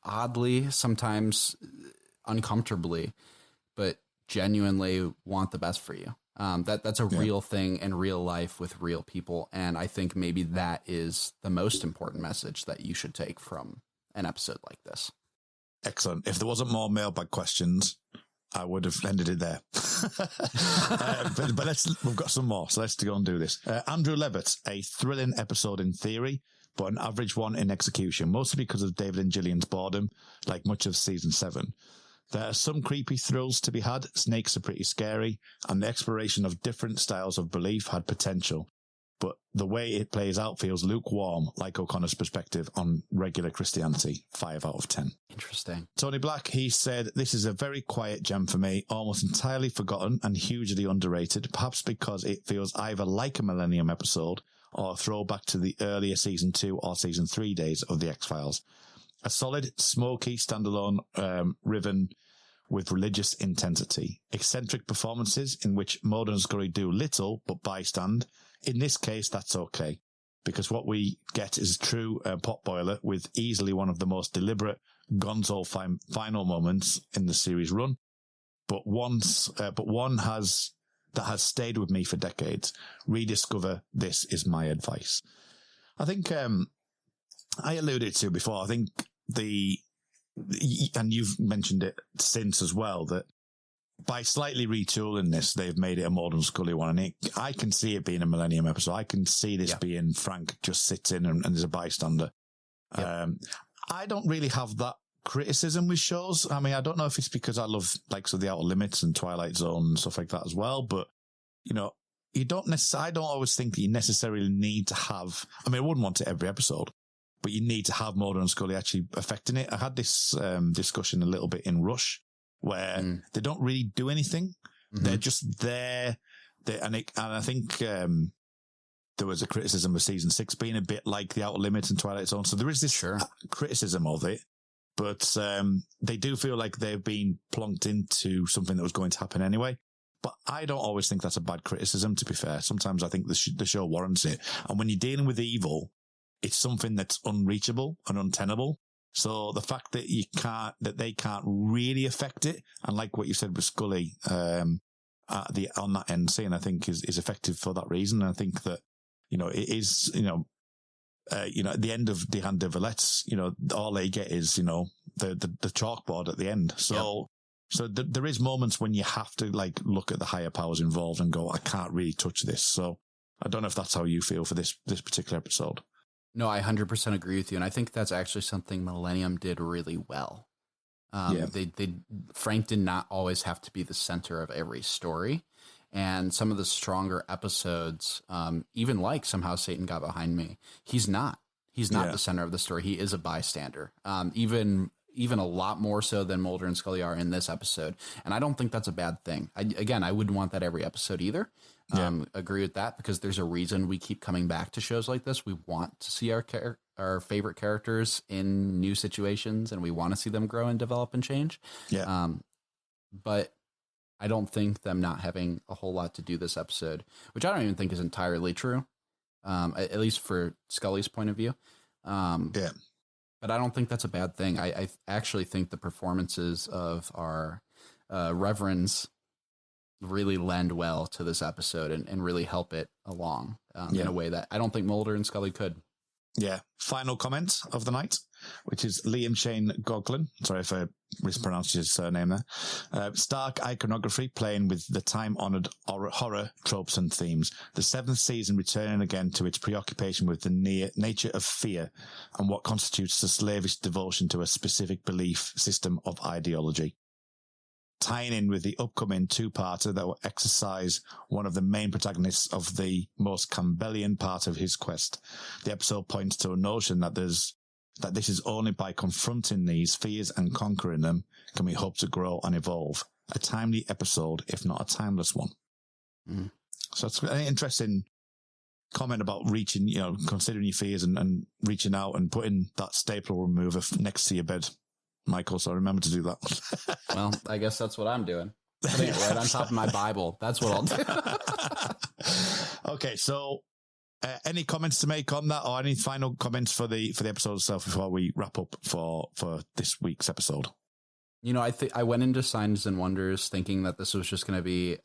oddly, sometimes uncomfortably, but genuinely want the best for you. That's a real thing in real life with real people. And I think maybe that is the most important message that you should take from an episode like this. Excellent. If there wasn't more mailbag questions, I would have ended it there. But we've got some more, so let's go and do this. Andrew Levitt, a thrilling episode in theory, but an average one in execution, mostly because of David and Gillian's boredom, like much of season 7. There are some creepy thrills to be had. Snakes are pretty scary, and the exploration of different styles of belief had potential. but the way it plays out feels lukewarm, like O'Connor's perspective on regular Christianity. 5 out of 10. Interesting. Tony Black, he said, this is a very quiet gem for me, almost entirely forgotten and hugely underrated, perhaps because it feels either like a Millennium episode or a throwback to the earlier season 2 or season 3 days of the X-Files. A solid, smoky, standalone ribbon with religious intensity. Eccentric performances in which Mulder and Scully do little but bystand. In this case, that's okay, because what we get is true potboiler with easily one of the most deliberate gonzo final moments in the series run, but one that has stayed with me for decades. Rediscover this is my advice. I think I alluded to before, I think and you've mentioned it since as well, that by slightly retooling this, they've made it a Mulder and Scully one. And I can see it being a Millennium episode. I can see this being Frank just sitting and there's a bystander. Yep. I don't really have that criticism with shows. I mean, I don't know if it's because I love like The Outer Limits and Twilight Zone and stuff like that as well. But, you know, I don't always think that you necessarily need to have, I mean, I wouldn't want it every episode, but you need to have Mulder and Scully actually affecting it. I had this discussion a little bit in Rush, where they don't really do anything. Mm-hmm. They're just there. And I think there was a criticism of season 6 being a bit like The Outer Limits and Twilight Zone. So there is this criticism of it, but they do feel like they've been plonked into something that was going to happen anyway. But I don't always think that's a bad criticism, to be fair. Sometimes I think the show warrants it. And when you're dealing with evil, it's something that's unreachable and untenable. So the fact that they can't really affect it, and like what you said with Scully, on that end scene, I think is effective for that reason. And I think that, you know, it is, at the end of Deana de Vallette's, all they get is, the chalkboard at the end. So, there is moments when you have to like look at the higher powers involved and go, I can't really touch this. So I don't know if that's how you feel for this particular episode. No, I 100% agree with you. And I think that's actually something Millennium did really well. Frank did not always have to be the center of every story. And some of the stronger episodes, even like Somehow Satan Got Behind Me, he's not the center of the story. He is a bystander. Even a lot more so than Mulder and Scully are in this episode. And I don't think that's a bad thing. I wouldn't want that every episode either. Agree with that, because there's a reason we keep coming back to shows like this. We want to see our favorite characters in new situations, and we want to see them grow and develop and change. Yeah. But I don't think them not having a whole lot to do this episode, which I don't even think is entirely true, at least for Scully's point of view. But I don't think that's a bad thing. I actually think the performances of our reverends really lend well to this episode and really help it along in a way that I don't think Mulder and Scully could. Yeah. Final comment of the night, which is Liam Shane Goglin. Sorry if I mispronounced his surname there. Stark iconography playing with the time-honored horror tropes and themes. The 7th season returning again to its preoccupation with the nature of fear and what constitutes a slavish devotion to a specific belief system of ideology. Tying in with the upcoming 2-parter that will exercise one of the main protagonists of the most Campbellian part of his quest. The episode points to a notion that this is only by confronting these fears and conquering them can we hope to grow and evolve. A timely episode, if not a timeless one. Mm. So it's an interesting comment about reaching, considering your fears and reaching out and putting that staple remover next to your bed, Michael, so remember to do that. Well, I guess that's what I'm doing. Putting it right on top of my Bible. That's what I'll do. Okay, so any comments to make on that, or any final comments for the episode itself before we wrap up for this week's episode? I went into Signs and Wonders thinking that this was just going to be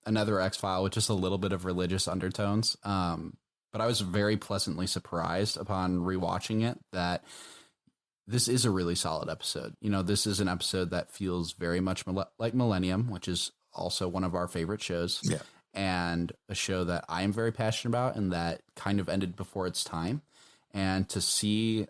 another X-File with just a little bit of religious undertones. But I was very pleasantly surprised upon rewatching it that this is a really solid episode. This is an episode that feels very much like Millennium, which is also one of our favorite shows. Yeah. And a show that I am very passionate about and that kind of ended before its time. And to see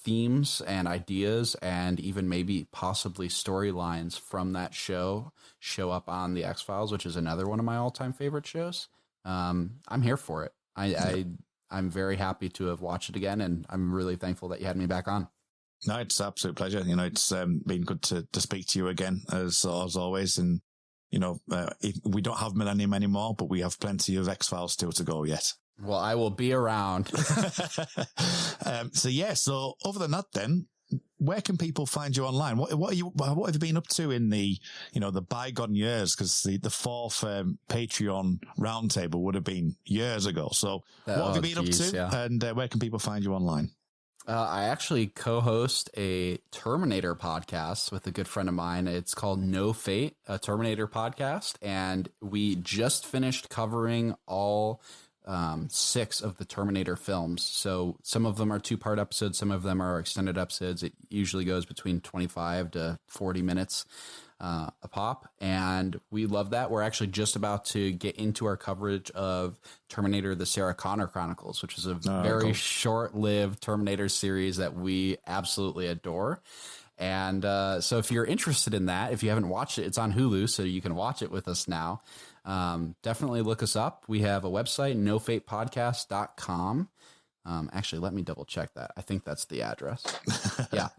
themes and ideas and even maybe possibly storylines from that show up on The X-Files, which is another one of my all-time favorite shows, I'm here for it. I'm very happy to have watched it again, and I'm really thankful that you had me back on. No, it's an absolute pleasure. You know, it's been good to speak to you again, as always. And, you know, we don't have Millennium anymore, but we have plenty of X-Files still to go yet. Well, I will be around. So other than that, then, where can people find you online? What have you been up to in the bygone years? Because the fourth Patreon roundtable would have been years ago. So what have you been up to? Yeah. And where can people find you online? I actually co-host a Terminator podcast with a good friend of mine. It's called No Fate, a Terminator podcast. And we just finished covering all 6 of the Terminator films. So some of them are 2-part episodes. Some of them are extended episodes. It usually goes between 25 to 40 minutes a pop. And we love that. We're actually just about to get into our coverage of Terminator, the Sarah Connor Chronicles, which is a very short-lived Terminator series that we absolutely adore. And so if you're interested in that, if you haven't watched it, it's on Hulu, so you can watch it with us now. Definitely look us up. We have a website, nofatepodcast.com. Actually, let me double check that. I think that's the address. Yeah.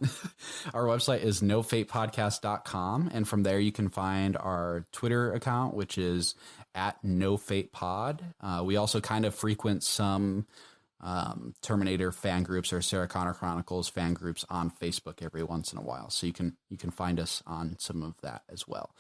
Our website is nofatepodcast.com. And from there, you can find our Twitter account, which is @nofatepod. We also kind of frequent some Terminator fan groups or Sarah Connor Chronicles fan groups on Facebook every once in a while. So you can find us on some of that as well.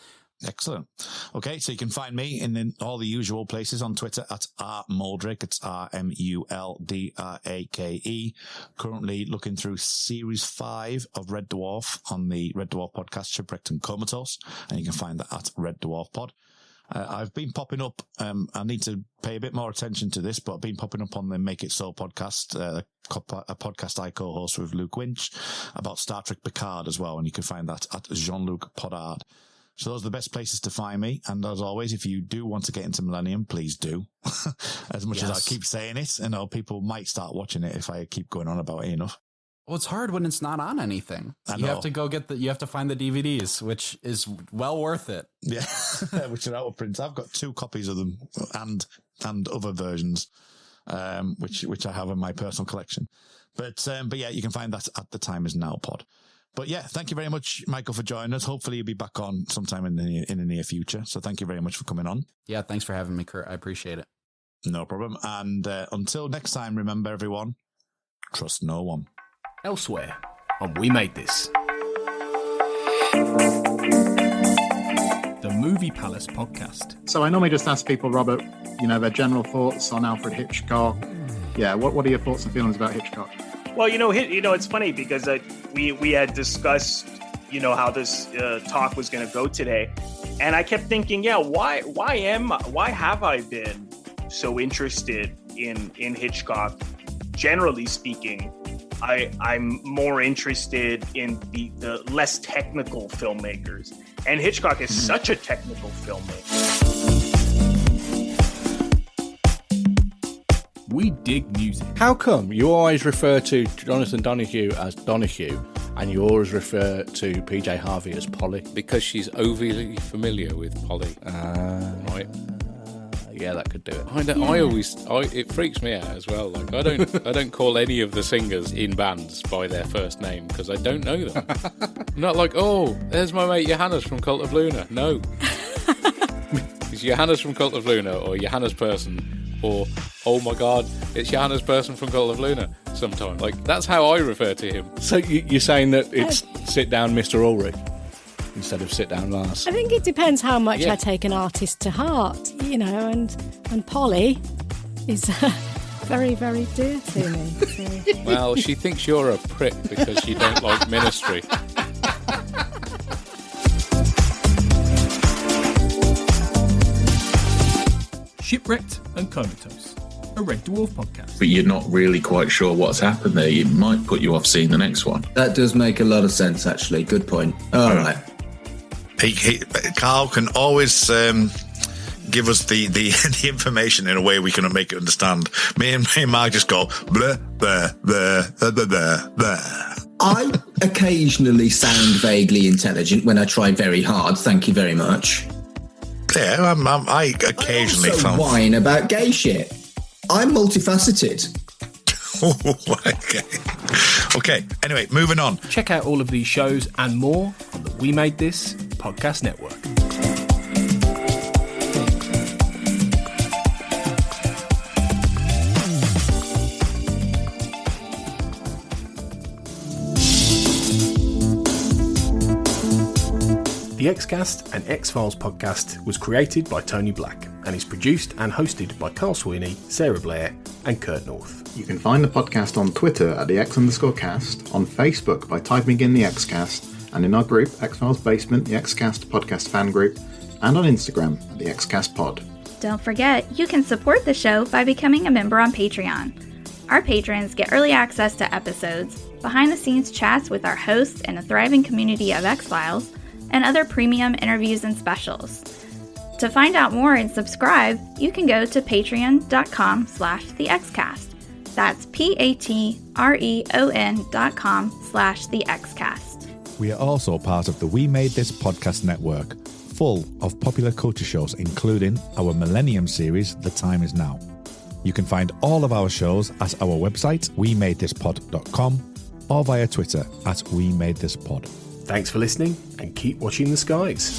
Excellent. Okay, so you can find me in all the usual places on Twitter at @Muldrake. It's RMULDRAKE. Currently looking through Series 5 of Red Dwarf on the Red Dwarf podcast, Shipwrecked and Comatose, and you can find that at Red Dwarf Pod. I've been popping up, I need to pay a bit more attention to this, but I've been popping up on the Make It So podcast, a podcast I co-host with Luke Winch about Star Trek Picard as well, and you can find that at Jean-Luc Podard. So those are the best places to find me. And as always, if you do want to get into Millennium, please do. As much as I keep saying it, people might start watching it if I keep going on about it enough. Well, it's hard when it's not on anything. You have to go you have to find the DVDs, which is well worth it. Yeah, which are out of print. I've got 2 copies of them and other versions, which I have in my personal collection. But yeah, you can find that at the Time Is Now pod. But yeah, thank you very much, Michael, for joining us. Hopefully you'll be back on sometime in the near future. So thank you very much for coming on. Yeah, thanks for having me, Kurt. I appreciate it. No problem. And until next time, remember, everyone, trust no one. Elsewhere on We Made This. The Movie Palace podcast. So I normally just ask people, Robert, their general thoughts on Alfred Hitchcock. Yeah, what are your thoughts and feelings about Hitchcock? Well, it's funny because we had discussed, how this talk was going to go today, and I kept thinking, why have I been so interested in Hitchcock? Generally speaking, I'm more interested in the less technical filmmakers, and Hitchcock is such a technical filmmaker. We dig music. How come you always refer to Jonathan Donahue as Donahue and you always refer to PJ Harvey as Polly? Because she's overly familiar with Polly. Right? Yeah, that could do it. It freaks me out as well. Like I don't call any of the singers in bands by their first name because I don't know them. I'm not like, oh, there's my mate Johannes from Cult of Luna. No. It's Johannes from Cult of Luna or Johannes Person. Or, oh my God, it's Johannes Person from Cult of Luna sometimes. Like, that's how I refer to him. So you're saying that it's sit down Mr. Ulrich instead of sit down Lars? I think it depends how much I take an artist to heart, and Polly is very, very dear to me. So. Well, she thinks you're a prick because you don't like Ministry. Shipwrecked and Comatose, a Red Dwarf podcast. But you're not really quite sure what's happened there. It might put you off seeing the next one. That does make a lot of sense, actually. Good point. All right. Carl can always give us the information in a way we can make it understand. Me and Mark just go, blah, blah, blah, blah, blah, blah. I occasionally sound vaguely intelligent when I try very hard. Thank you very much. Yeah, I occasionally I also whine about gay shit. I'm multifaceted. Okay. Anyway, moving on. Check out all of these shows and more on the We Made This podcast network. The Xcast and X-Files podcast was created by Tony Black and is produced and hosted by Carl Sweeney, Sarah Blair and Kurt North. You can find the podcast on Twitter at the X_cast, on Facebook by typing in the Xcast, and in our group, X-Files Basement, the Xcast podcast fan group, and on Instagram at the Xcast pod. Don't forget, you can support the show by becoming a member on Patreon. Our patrons get early access to episodes, behind-the-scenes chats with our hosts and a thriving community of X-Files, and other premium interviews and specials. To find out more and subscribe, you can go to patreon.com/thexcast. That's patreon.com/thexcast. We are also part of the We Made This podcast network, full of popular culture shows, including our Millennium series, The Time Is Now. You can find all of our shows at our website, wemadethispod.com, or via Twitter at wemadethispod. Thanks for listening and keep watching the skies.